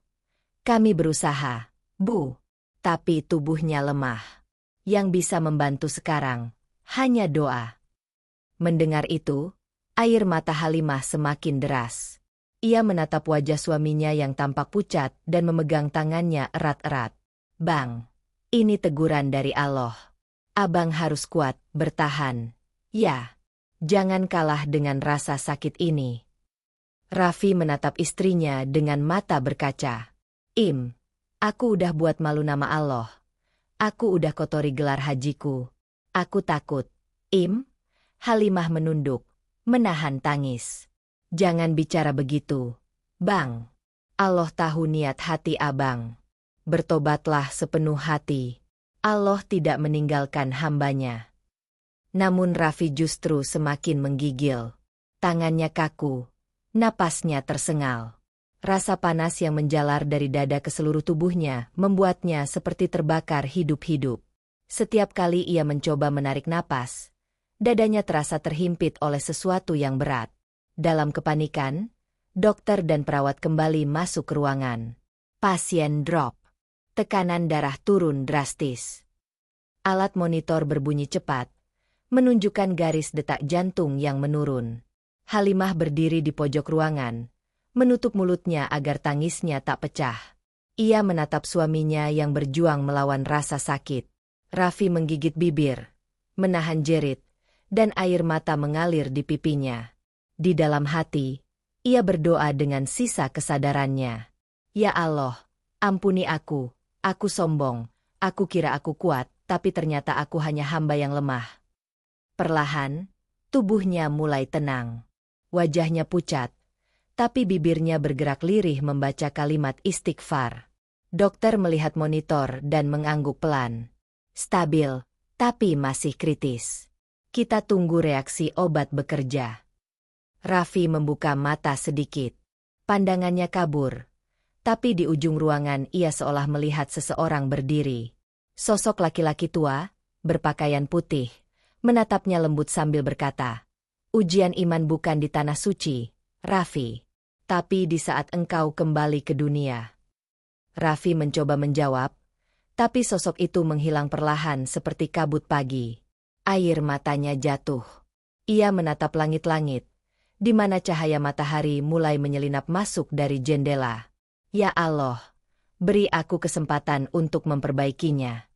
Kami berusaha, Bu. Tapi tubuhnya lemah. Yang bisa membantu sekarang, hanya doa. Mendengar itu, air mata Halimah semakin deras. Ia menatap wajah suaminya yang tampak pucat dan memegang tangannya erat-erat. Bang, ini teguran dari Allah. Abang harus kuat, bertahan. Ya, jangan kalah dengan rasa sakit ini. Raffi menatap istrinya dengan mata berkaca. Aku udah buat malu nama Allah. Aku udah kotori gelar hajiku. Aku takut. Halimah menunduk, menahan tangis. Jangan bicara begitu, Bang. Allah tahu niat hati abang. Bertobatlah sepenuh hati. Allah tidak meninggalkan hambanya. Namun Raffi justru semakin menggigil. Tangannya kaku, napasnya tersengal. Rasa panas yang menjalar dari dada ke seluruh tubuhnya membuatnya seperti terbakar hidup-hidup. Setiap kali ia mencoba menarik napas, dadanya terasa terhimpit oleh sesuatu yang berat. Dalam kepanikan, dokter dan perawat kembali masuk ke ruangan. Pasien drop. Tekanan darah turun drastis. Alat monitor berbunyi cepat, menunjukkan garis detak jantung yang menurun. Halimah berdiri di pojok ruangan, menutup mulutnya agar tangisnya tak pecah. Ia menatap suaminya yang berjuang melawan rasa sakit. Raffi menggigit bibir, menahan jerit, dan air mata mengalir di pipinya. Di dalam hati, ia berdoa dengan sisa kesadarannya. Ya Allah, ampuni aku sombong, aku kira aku kuat, tapi ternyata aku hanya hamba yang lemah. Perlahan, tubuhnya mulai tenang. Wajahnya pucat, tapi bibirnya bergerak lirih membaca kalimat istighfar. Dokter melihat monitor dan mengangguk pelan. Stabil, tapi masih kritis. Kita tunggu reaksi obat bekerja. Raffi membuka mata sedikit. Pandangannya kabur. Tapi di ujung ruangan ia seolah melihat seseorang berdiri. Sosok laki-laki tua, berpakaian putih, menatapnya lembut sambil berkata, "Ujian iman bukan di tanah suci, Raffi, tapi di saat engkau kembali ke dunia." Raffi mencoba menjawab, tapi sosok itu menghilang perlahan seperti kabut pagi. Air matanya jatuh. Ia menatap langit-langit, di mana cahaya matahari mulai menyelinap masuk dari jendela. Ya Allah, beri aku kesempatan untuk memperbaikinya.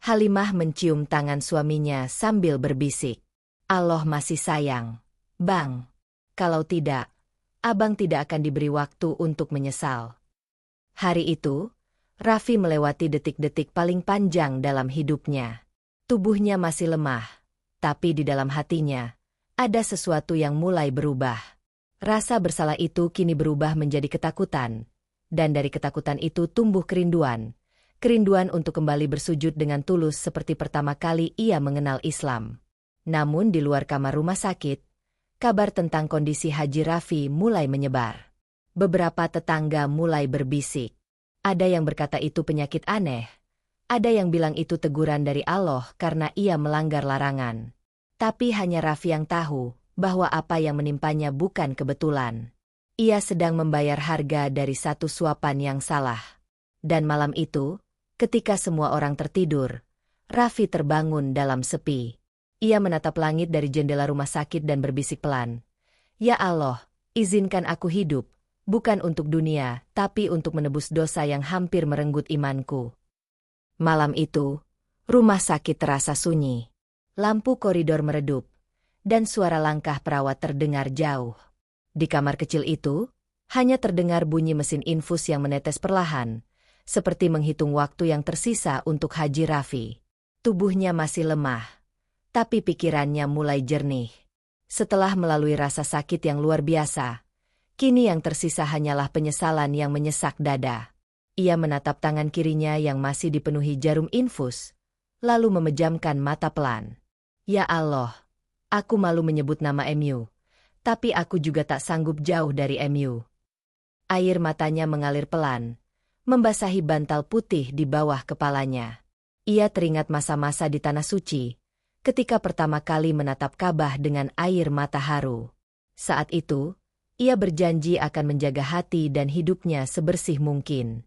Halimah mencium tangan suaminya sambil berbisik. Allah masih sayang, Bang. Kalau tidak, Abang tidak akan diberi waktu untuk menyesal. Hari itu, Raffi melewati detik-detik paling panjang dalam hidupnya. Tubuhnya masih lemah, tapi di dalam hatinya, ada sesuatu yang mulai berubah. Rasa bersalah itu kini berubah menjadi ketakutan, dan dari ketakutan itu tumbuh kerinduan. Kerinduan untuk kembali bersujud dengan tulus seperti pertama kali ia mengenal Islam. Namun di luar kamar rumah sakit, kabar tentang kondisi Haji Raffi mulai menyebar. Beberapa tetangga mulai berbisik. Ada yang berkata itu penyakit aneh. Ada yang bilang itu teguran dari Allah karena ia melanggar larangan. Tapi hanya Raffi yang tahu bahwa apa yang menimpanya bukan kebetulan. Ia sedang membayar harga dari satu suapan yang salah. Dan malam itu, ketika semua orang tertidur, Raffi terbangun dalam sepi. Ia menatap langit dari jendela rumah sakit dan berbisik pelan. Ya Allah, izinkan aku hidup, bukan untuk dunia, tapi untuk menebus dosa yang hampir merenggut imanku. Malam itu, rumah sakit terasa sunyi. Lampu koridor meredup, dan suara langkah perawat terdengar jauh. Di kamar kecil itu, hanya terdengar bunyi mesin infus yang menetes perlahan, seperti menghitung waktu yang tersisa untuk Haji Raffi. Tubuhnya masih lemah, tapi pikirannya mulai jernih. Setelah melalui rasa sakit yang luar biasa, kini yang tersisa hanyalah penyesalan yang menyesak dada. Ia menatap tangan kirinya yang masih dipenuhi jarum infus, lalu memejamkan mata pelan. Ya Allah, aku malu menyebut nama MU, tapi aku juga tak sanggup jauh dari MU. Air matanya mengalir pelan, membasahi bantal putih di bawah kepalanya. Ia teringat masa-masa di Tanah Suci, ketika pertama kali menatap Ka'bah dengan air mata haru. Saat itu, ia berjanji akan menjaga hati dan hidupnya sebersih mungkin.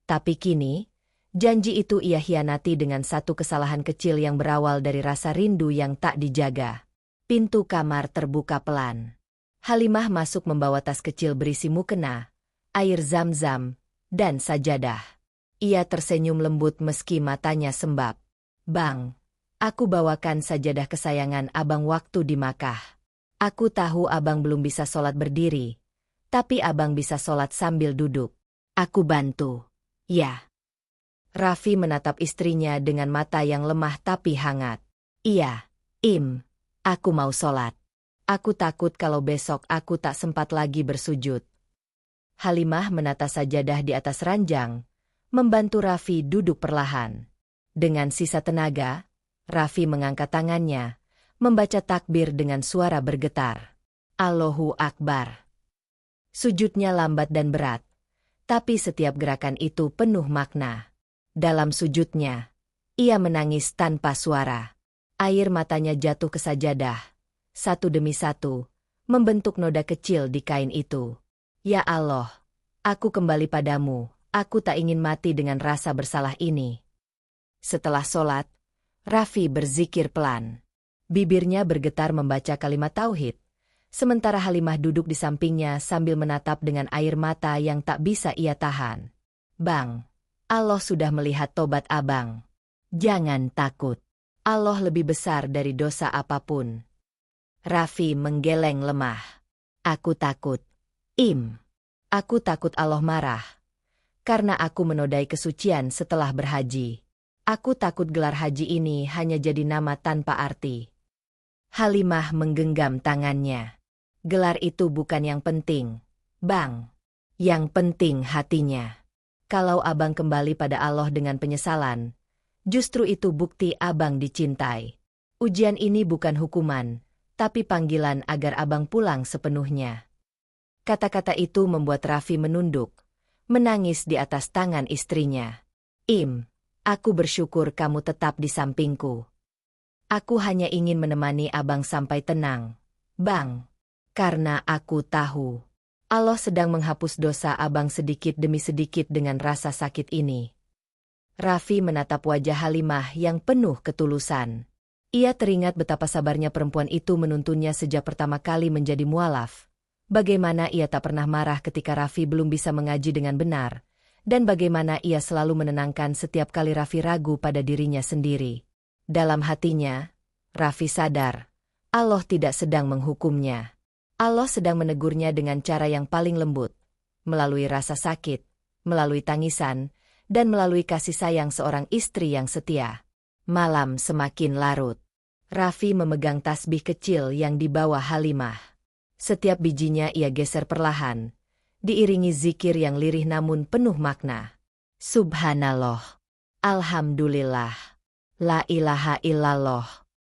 Tapi kini, janji itu ia hianati dengan satu kesalahan kecil yang berawal dari rasa rindu yang tak dijaga. Pintu kamar terbuka pelan. Halimah masuk membawa tas kecil berisi mukena, air zam-zam, dan sajadah. Ia tersenyum lembut meski matanya sembab. Bang, aku bawakan sajadah kesayangan abang waktu di Makkah. Aku tahu abang belum bisa sholat berdiri, tapi abang bisa sholat sambil duduk. Aku bantu. Ya. Raffi menatap istrinya dengan mata yang lemah tapi hangat. Iya, aku mau sholat. Aku takut kalau besok aku tak sempat lagi bersujud. Halimah menata sajadah di atas ranjang, membantu Raffi duduk perlahan. Dengan sisa tenaga, Raffi mengangkat tangannya, membaca takbir dengan suara bergetar. Allahu Akbar. Sujudnya lambat dan berat, tapi setiap gerakan itu penuh makna. Dalam sujudnya, ia menangis tanpa suara. Air matanya jatuh ke sajadah, satu demi satu, membentuk noda kecil di kain itu. Ya Allah, aku kembali padamu, aku tak ingin mati dengan rasa bersalah ini. Setelah sholat, Raffi berzikir pelan. Bibirnya bergetar membaca kalimat tauhid, sementara Halimah duduk di sampingnya sambil menatap dengan air mata yang tak bisa ia tahan. Bang, Allah sudah melihat tobat abang. Jangan takut. Allah lebih besar dari dosa apapun. Raffi menggeleng lemah. Aku takut. Aku takut Allah marah. Karena aku menodai kesucian setelah berhaji. Aku takut gelar haji ini hanya jadi nama tanpa arti. Halimah menggenggam tangannya. Gelar itu bukan yang penting, Bang. Yang penting hatinya. Kalau abang kembali pada Allah dengan penyesalan, justru itu bukti abang dicintai. Ujian ini bukan hukuman, tapi panggilan agar abang pulang sepenuhnya. Kata-kata itu membuat Raffi menunduk, menangis di atas tangan istrinya. Aku bersyukur kamu tetap di sampingku. Aku hanya ingin menemani abang sampai tenang, Bang. Karena aku tahu, Allah sedang menghapus dosa abang sedikit demi sedikit dengan rasa sakit ini. Raffi menatap wajah Halimah yang penuh ketulusan. Ia teringat betapa sabarnya perempuan itu menuntunnya sejak pertama kali menjadi mualaf. Bagaimana ia tak pernah marah ketika Raffi belum bisa mengaji dengan benar, dan bagaimana ia selalu menenangkan setiap kali Raffi ragu pada dirinya sendiri. Dalam hatinya, Raffi sadar, Allah tidak sedang menghukumnya. Allah sedang menegurnya dengan cara yang paling lembut, melalui rasa sakit, melalui tangisan, dan melalui kasih sayang seorang istri yang setia. Malam semakin larut. Raffi memegang tasbih kecil yang dibawa Halimah. Setiap bijinya ia geser perlahan, diiringi zikir yang lirih namun penuh makna. Subhanallah. Alhamdulillah. La ilaha illallah.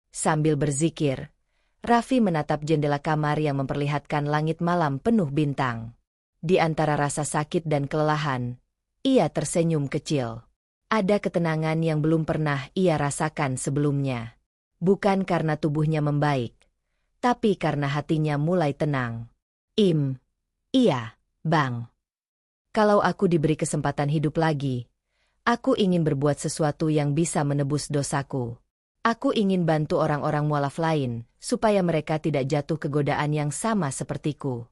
Sambil berzikir, Raffi menatap jendela kamar yang memperlihatkan langit malam penuh bintang. Di antara rasa sakit dan kelelahan, ia tersenyum kecil. Ada ketenangan yang belum pernah ia rasakan sebelumnya. Bukan karena tubuhnya membaik, tapi karena hatinya mulai tenang. Iya, Bang. Kalau aku diberi kesempatan hidup lagi, aku ingin berbuat sesuatu yang bisa menebus dosaku. Aku ingin bantu orang-orang mualaf lain, supaya mereka tidak jatuh ke godaan yang sama sepertiku.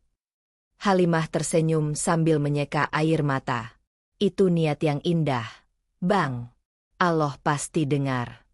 Halimah tersenyum sambil menyeka air mata. Itu niat yang indah, Bang. Allah pasti dengar.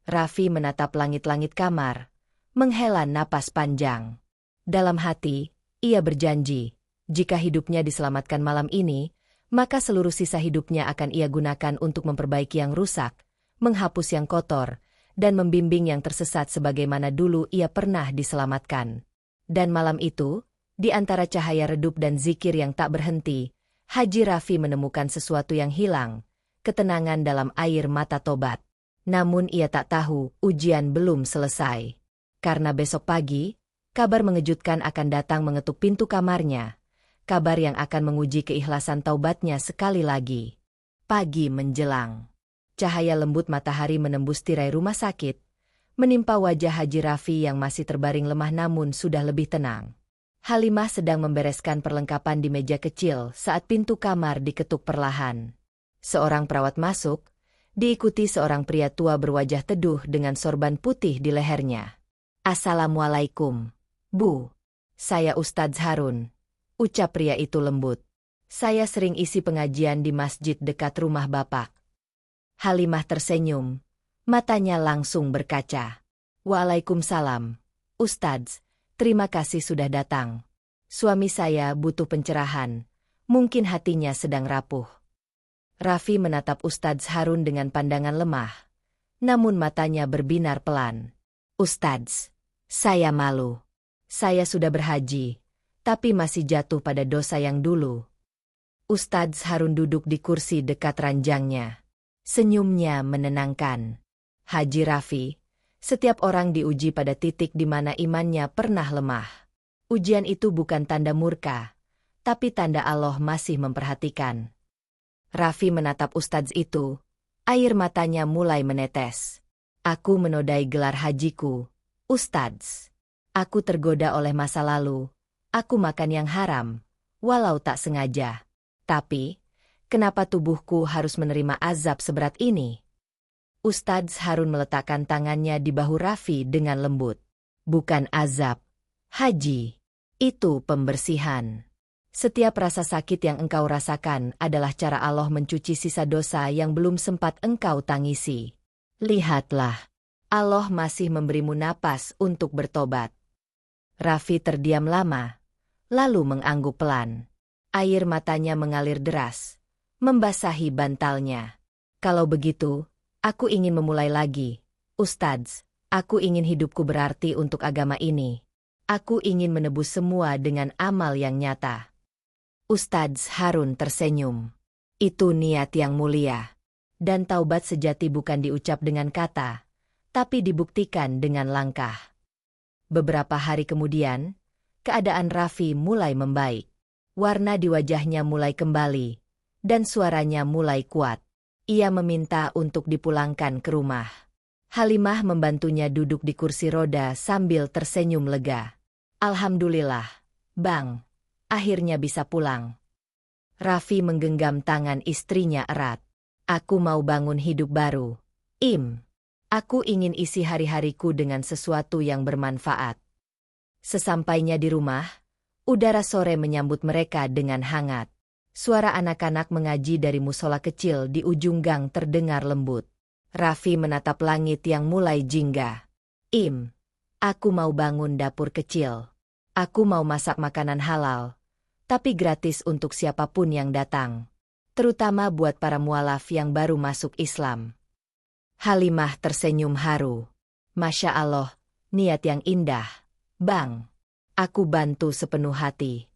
Raffi menatap langit-langit kamar, menghela napas panjang. Dalam hati, ia berjanji, jika hidupnya diselamatkan malam ini, maka seluruh sisa hidupnya akan ia gunakan untuk memperbaiki yang rusak, menghapus yang kotor, dan membimbing yang tersesat sebagaimana dulu ia pernah diselamatkan. Dan malam itu, di antara cahaya redup dan zikir yang tak berhenti, Haji Raffi menemukan sesuatu yang hilang, ketenangan dalam air mata tobat. Namun ia tak tahu ujian belum selesai. Karena besok pagi, kabar mengejutkan akan datang mengetuk pintu kamarnya. Kabar yang akan menguji keikhlasan taubatnya sekali lagi. Pagi menjelang. Cahaya lembut matahari menembus tirai rumah sakit, menimpa wajah Haji Raffi yang masih terbaring lemah namun sudah lebih tenang. Halimah sedang membereskan perlengkapan di meja kecil saat pintu kamar diketuk perlahan. Seorang perawat masuk, diikuti seorang pria tua berwajah teduh dengan sorban putih di lehernya. Assalamualaikum, Bu. Saya Ustadz Harun, ucap pria itu lembut. Saya sering isi pengajian di masjid dekat rumah Bapak. Halimah tersenyum, matanya langsung berkaca. Waalaikumsalam, Ustadz. Terima kasih sudah datang. Suami saya butuh pencerahan. Mungkin hatinya sedang rapuh. Raffi menatap Ustadz Harun dengan pandangan lemah. Namun matanya berbinar pelan. Ustadz, saya malu. Saya sudah berhaji, tapi masih jatuh pada dosa yang dulu. Ustadz Harun duduk di kursi dekat ranjangnya. Senyumnya menenangkan. Haji Raffi, setiap orang diuji pada titik di mana imannya pernah lemah. Ujian itu bukan tanda murka, tapi tanda Allah masih memperhatikan. Raffi menatap ustadz itu, air matanya mulai menetes. Aku menodai gelar hajiku, ustadz. Aku tergoda oleh masa lalu, aku makan yang haram, walau tak sengaja. Tapi, kenapa tubuhku harus menerima azab seberat ini? Ustadz Harun meletakkan tangannya di bahu Raffi dengan lembut. Bukan azab, Haji. Itu pembersihan. Setiap rasa sakit yang engkau rasakan adalah cara Allah mencuci sisa dosa yang belum sempat engkau tangisi. Lihatlah, Allah masih memberimu napas untuk bertobat. Raffi terdiam lama, lalu mengangguk pelan. Air matanya mengalir deras, membasahi bantalnya. Kalau begitu, aku ingin memulai lagi, Ustadz. Aku ingin hidupku berarti untuk agama ini. Aku ingin menebus semua dengan amal yang nyata. Ustadz Harun tersenyum. Itu niat yang mulia. Dan taubat sejati bukan diucap dengan kata, tapi dibuktikan dengan langkah. Beberapa hari kemudian, keadaan Raffi mulai membaik. Warna di wajahnya mulai kembali, dan suaranya mulai kuat. Ia meminta untuk dipulangkan ke rumah. Halimah membantunya duduk di kursi roda sambil tersenyum lega. Alhamdulillah, Bang. Akhirnya bisa pulang. Raffi menggenggam tangan istrinya erat. Aku mau bangun hidup baru. Aku ingin isi hari-hariku dengan sesuatu yang bermanfaat. Sesampainya di rumah, udara sore menyambut mereka dengan hangat. Suara anak-anak mengaji dari musola kecil di ujung gang terdengar lembut. Raffi menatap langit yang mulai jingga. Aku mau bangun dapur kecil. Aku mau masak makanan halal, tapi gratis untuk siapapun yang datang. Terutama buat para mualaf yang baru masuk Islam. Halimah tersenyum haru. Masya Allah, niat yang indah. Bang, aku bantu sepenuh hati.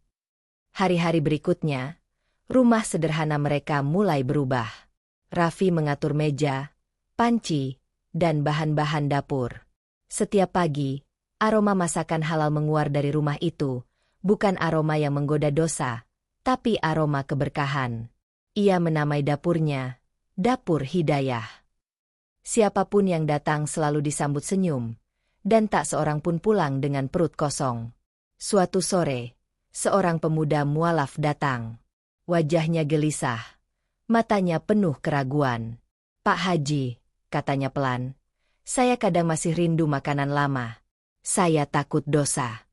Hari-hari berikutnya, rumah sederhana mereka mulai berubah. Raffi mengatur meja, panci, dan bahan-bahan dapur. Setiap pagi, aroma masakan halal menguar dari rumah itu, bukan aroma yang menggoda dosa, tapi aroma keberkahan. Ia menamai dapurnya, Dapur Hidayah. Siapapun yang datang selalu disambut senyum, dan tak seorang pun pulang dengan perut kosong. Suatu sore, seorang pemuda mualaf datang. Wajahnya gelisah, matanya penuh keraguan. Pak Haji, katanya pelan, saya kadang masih rindu makanan lama. Saya takut dosa.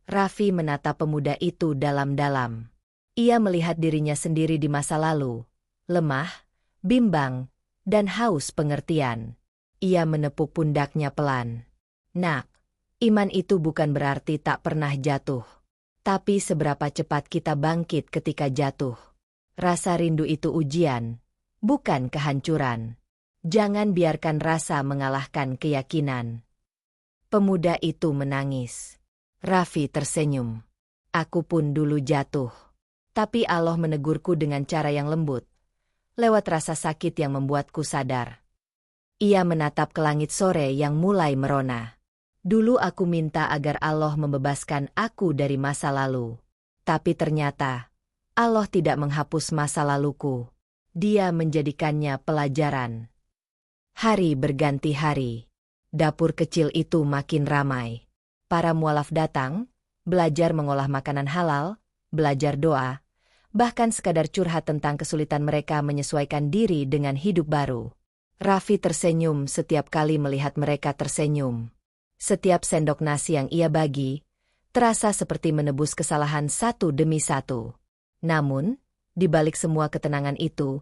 Raffi menatap pemuda itu dalam-dalam. Ia melihat dirinya sendiri di masa lalu, lemah, bimbang, dan haus pengertian. Ia menepuk pundaknya pelan. Nak, iman itu bukan berarti tak pernah jatuh. Tapi seberapa cepat kita bangkit ketika jatuh. Rasa rindu itu ujian, bukan kehancuran. Jangan biarkan rasa mengalahkan keyakinan. Pemuda itu menangis. Raffi tersenyum. Aku pun dulu jatuh. Tapi Allah menegurku dengan cara yang lembut. Lewat rasa sakit yang membuatku sadar. Ia menatap ke langit sore yang mulai merona. Dulu aku minta agar Allah membebaskan aku dari masa lalu. Tapi ternyata, Allah tidak menghapus masa laluku. Dia menjadikannya pelajaran. Hari berganti hari. Dapur kecil itu makin ramai. Para mualaf datang, belajar mengolah makanan halal, belajar doa, bahkan sekadar curhat tentang kesulitan mereka menyesuaikan diri dengan hidup baru. Raffi tersenyum setiap kali melihat mereka tersenyum. Setiap sendok nasi yang ia bagi, terasa seperti menebus kesalahan satu demi satu. Namun, di balik semua ketenangan itu,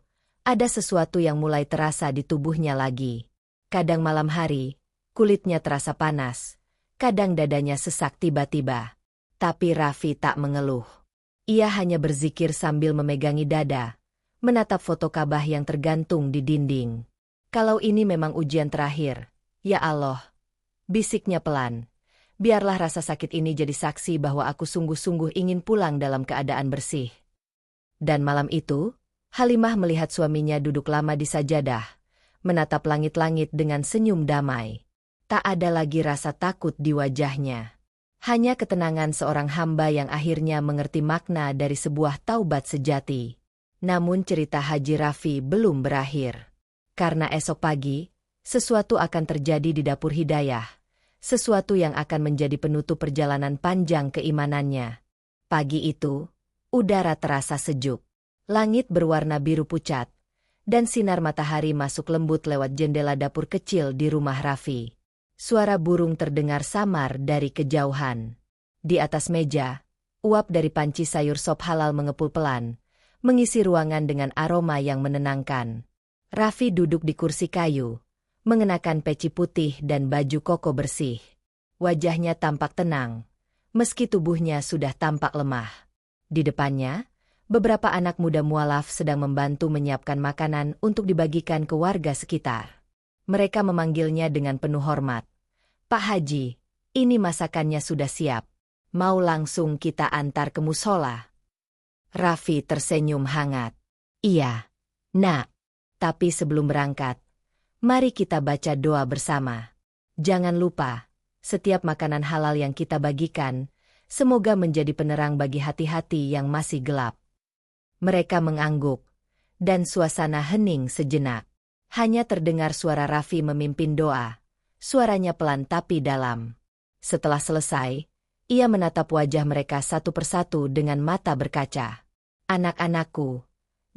ada sesuatu yang mulai terasa di tubuhnya lagi. Kadang malam hari, kulitnya terasa panas, kadang dadanya sesak tiba-tiba. Tapi Raffi tak mengeluh. Ia hanya berzikir sambil memegangi dada, menatap foto Ka'bah yang tergantung di dinding. Kalau ini memang ujian terakhir, ya Allah, bisiknya pelan. Biarlah rasa sakit ini jadi saksi bahwa aku sungguh-sungguh ingin pulang dalam keadaan bersih. Dan malam itu, Halimah melihat suaminya duduk lama di sajadah, menatap langit-langit dengan senyum damai. Tak ada lagi rasa takut di wajahnya. Hanya ketenangan seorang hamba yang akhirnya mengerti makna dari sebuah taubat sejati. Namun cerita Haji Raffi belum berakhir. Karena esok pagi, sesuatu akan terjadi di dapur Hidayah. Sesuatu yang akan menjadi penutup perjalanan panjang keimanannya. Pagi itu, udara terasa sejuk. Langit berwarna biru pucat. Dan sinar matahari masuk lembut lewat jendela dapur kecil di rumah Raffi. Suara burung terdengar samar dari kejauhan. Di atas meja, uap dari panci sayur sop halal mengepul pelan, mengisi ruangan dengan aroma yang menenangkan. Raffi duduk di kursi kayu, mengenakan peci putih dan baju koko bersih. Wajahnya tampak tenang, meski tubuhnya sudah tampak lemah. Di depannya, beberapa anak muda mualaf sedang membantu menyiapkan makanan untuk dibagikan ke warga sekitar. Mereka memanggilnya dengan penuh hormat. "Pak Haji, ini masakannya sudah siap. Mau langsung kita antar ke musola?" Raffi tersenyum hangat. "Iya, Nak. Tapi sebelum berangkat, mari kita baca doa bersama. Jangan lupa, setiap makanan halal yang kita bagikan, semoga menjadi penerang bagi hati-hati yang masih gelap." Mereka mengangguk, dan suasana hening sejenak. Hanya terdengar suara Raffi memimpin doa, suaranya pelan tapi dalam. Setelah selesai, ia menatap wajah mereka satu persatu dengan mata berkaca. "Anak-anakku,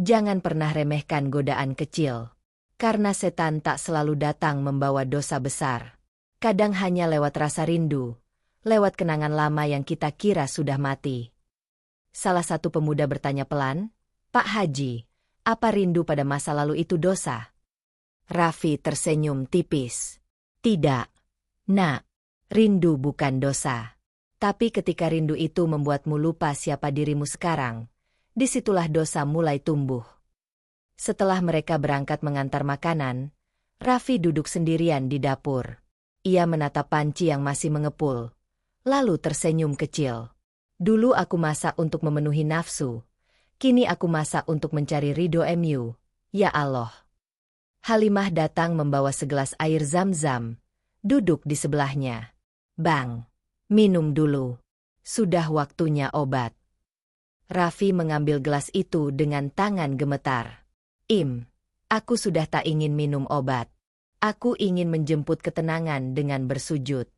jangan pernah remehkan godaan kecil. Karena setan tak selalu datang membawa dosa besar. Kadang hanya lewat rasa rindu, lewat kenangan lama yang kita kira sudah mati." Salah satu pemuda bertanya pelan, "Pak Haji, apa rindu pada masa lalu itu dosa?" Raffi tersenyum tipis. "Tidak, Nak. Rindu bukan dosa. Tapi ketika rindu itu membuatmu lupa siapa dirimu sekarang, disitulah dosa mulai tumbuh." Setelah mereka berangkat mengantar makanan, Raffi duduk sendirian di dapur. Ia menatap panci yang masih mengepul, lalu tersenyum kecil. "Dulu aku masak untuk memenuhi nafsu. Kini aku masak untuk mencari ridho MU. Ya Allah." Halimah datang membawa segelas air zam-zam, duduk di sebelahnya. "Bang, minum dulu. Sudah waktunya obat." Raffi mengambil gelas itu dengan tangan gemetar. Aku sudah tak ingin minum obat. Aku ingin menjemput ketenangan dengan bersujud."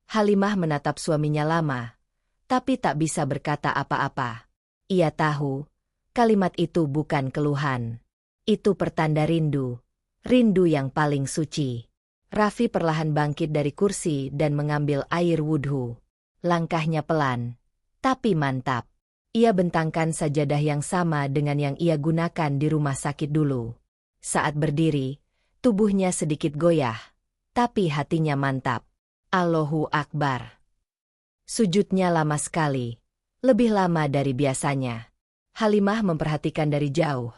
Halimah menatap suaminya lama, tapi tak bisa berkata apa-apa. Ia tahu, kalimat itu bukan keluhan. Itu pertanda rindu, rindu yang paling suci. Raffi perlahan bangkit dari kursi dan mengambil air wudhu. Langkahnya pelan, tapi mantap. Ia bentangkan sajadah yang sama dengan yang ia gunakan di rumah sakit dulu. Saat berdiri, tubuhnya sedikit goyah, tapi hatinya mantap. Allahu Akbar. Sujudnya lama sekali, lebih lama dari biasanya. Halimah memperhatikan dari jauh,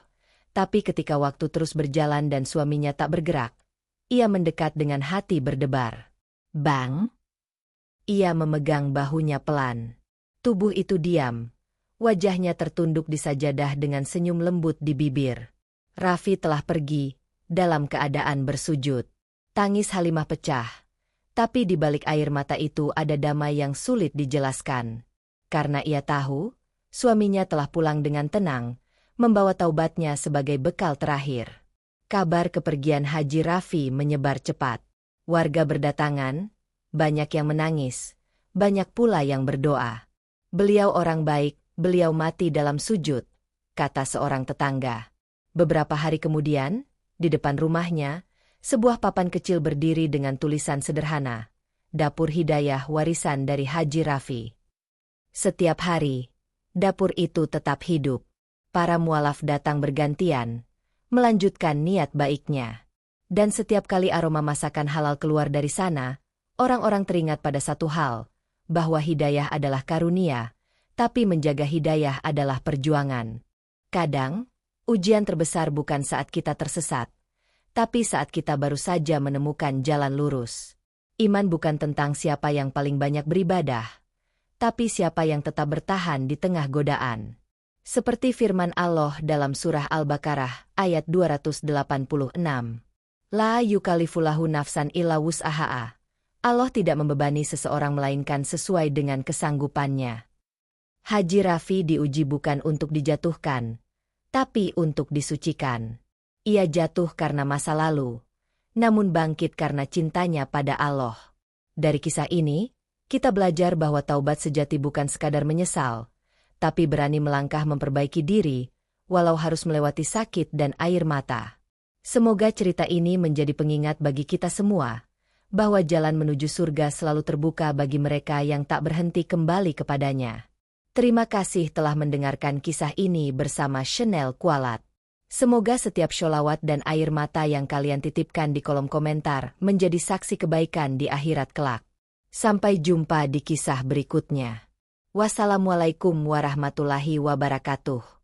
tapi ketika waktu terus berjalan dan suaminya tak bergerak, ia mendekat dengan hati berdebar. "Bang?" Ia memegang bahunya pelan. Tubuh itu diam. Wajahnya tertunduk di sajadah dengan senyum lembut di bibir. Raffi telah pergi, dalam keadaan bersujud. Tangis Halimah pecah. Tapi di balik air mata itu ada damai yang sulit dijelaskan. Karena ia tahu, suaminya telah pulang dengan tenang, membawa taubatnya sebagai bekal terakhir. Kabar kepergian Haji Raffi menyebar cepat. Warga berdatangan, banyak yang menangis, banyak pula yang berdoa. "Beliau orang baik, beliau mati dalam sujud," kata seorang tetangga. Beberapa hari kemudian, di depan rumahnya, sebuah papan kecil berdiri dengan tulisan sederhana, "Dapur Hidayah warisan dari Haji Raffi." Setiap hari, dapur itu tetap hidup. Para mualaf datang bergantian, melanjutkan niat baiknya. Dan setiap kali aroma masakan halal keluar dari sana, orang-orang teringat pada satu hal, bahwa hidayah adalah karunia, tapi menjaga hidayah adalah perjuangan. Kadang, ujian terbesar bukan saat kita tersesat, tapi saat kita baru saja menemukan jalan lurus. Iman bukan tentang siapa yang paling banyak beribadah, tapi siapa yang tetap bertahan di tengah godaan. Seperti firman Allah dalam surah Al-Baqarah ayat 286. "La yukalifullahu nafsan illa wus'aha." Allah tidak membebani seseorang melainkan sesuai dengan kesanggupannya. Haji Raffi diuji bukan untuk dijatuhkan, tapi untuk disucikan. Ia jatuh karena masa lalu, namun bangkit karena cintanya pada Allah. Dari kisah ini, kita belajar bahwa taubat sejati bukan sekadar menyesal, tapi berani melangkah memperbaiki diri, walau harus melewati sakit dan air mata. Semoga cerita ini menjadi pengingat bagi kita semua, bahwa jalan menuju surga selalu terbuka bagi mereka yang tak berhenti kembali kepadanya. Terima kasih telah mendengarkan kisah ini bersama Chanel Kualat. Semoga setiap sholawat dan air mata yang kalian titipkan di kolom komentar menjadi saksi kebaikan di akhirat kelak. Sampai jumpa di kisah berikutnya. Wassalamualaikum warahmatullahi wabarakatuh.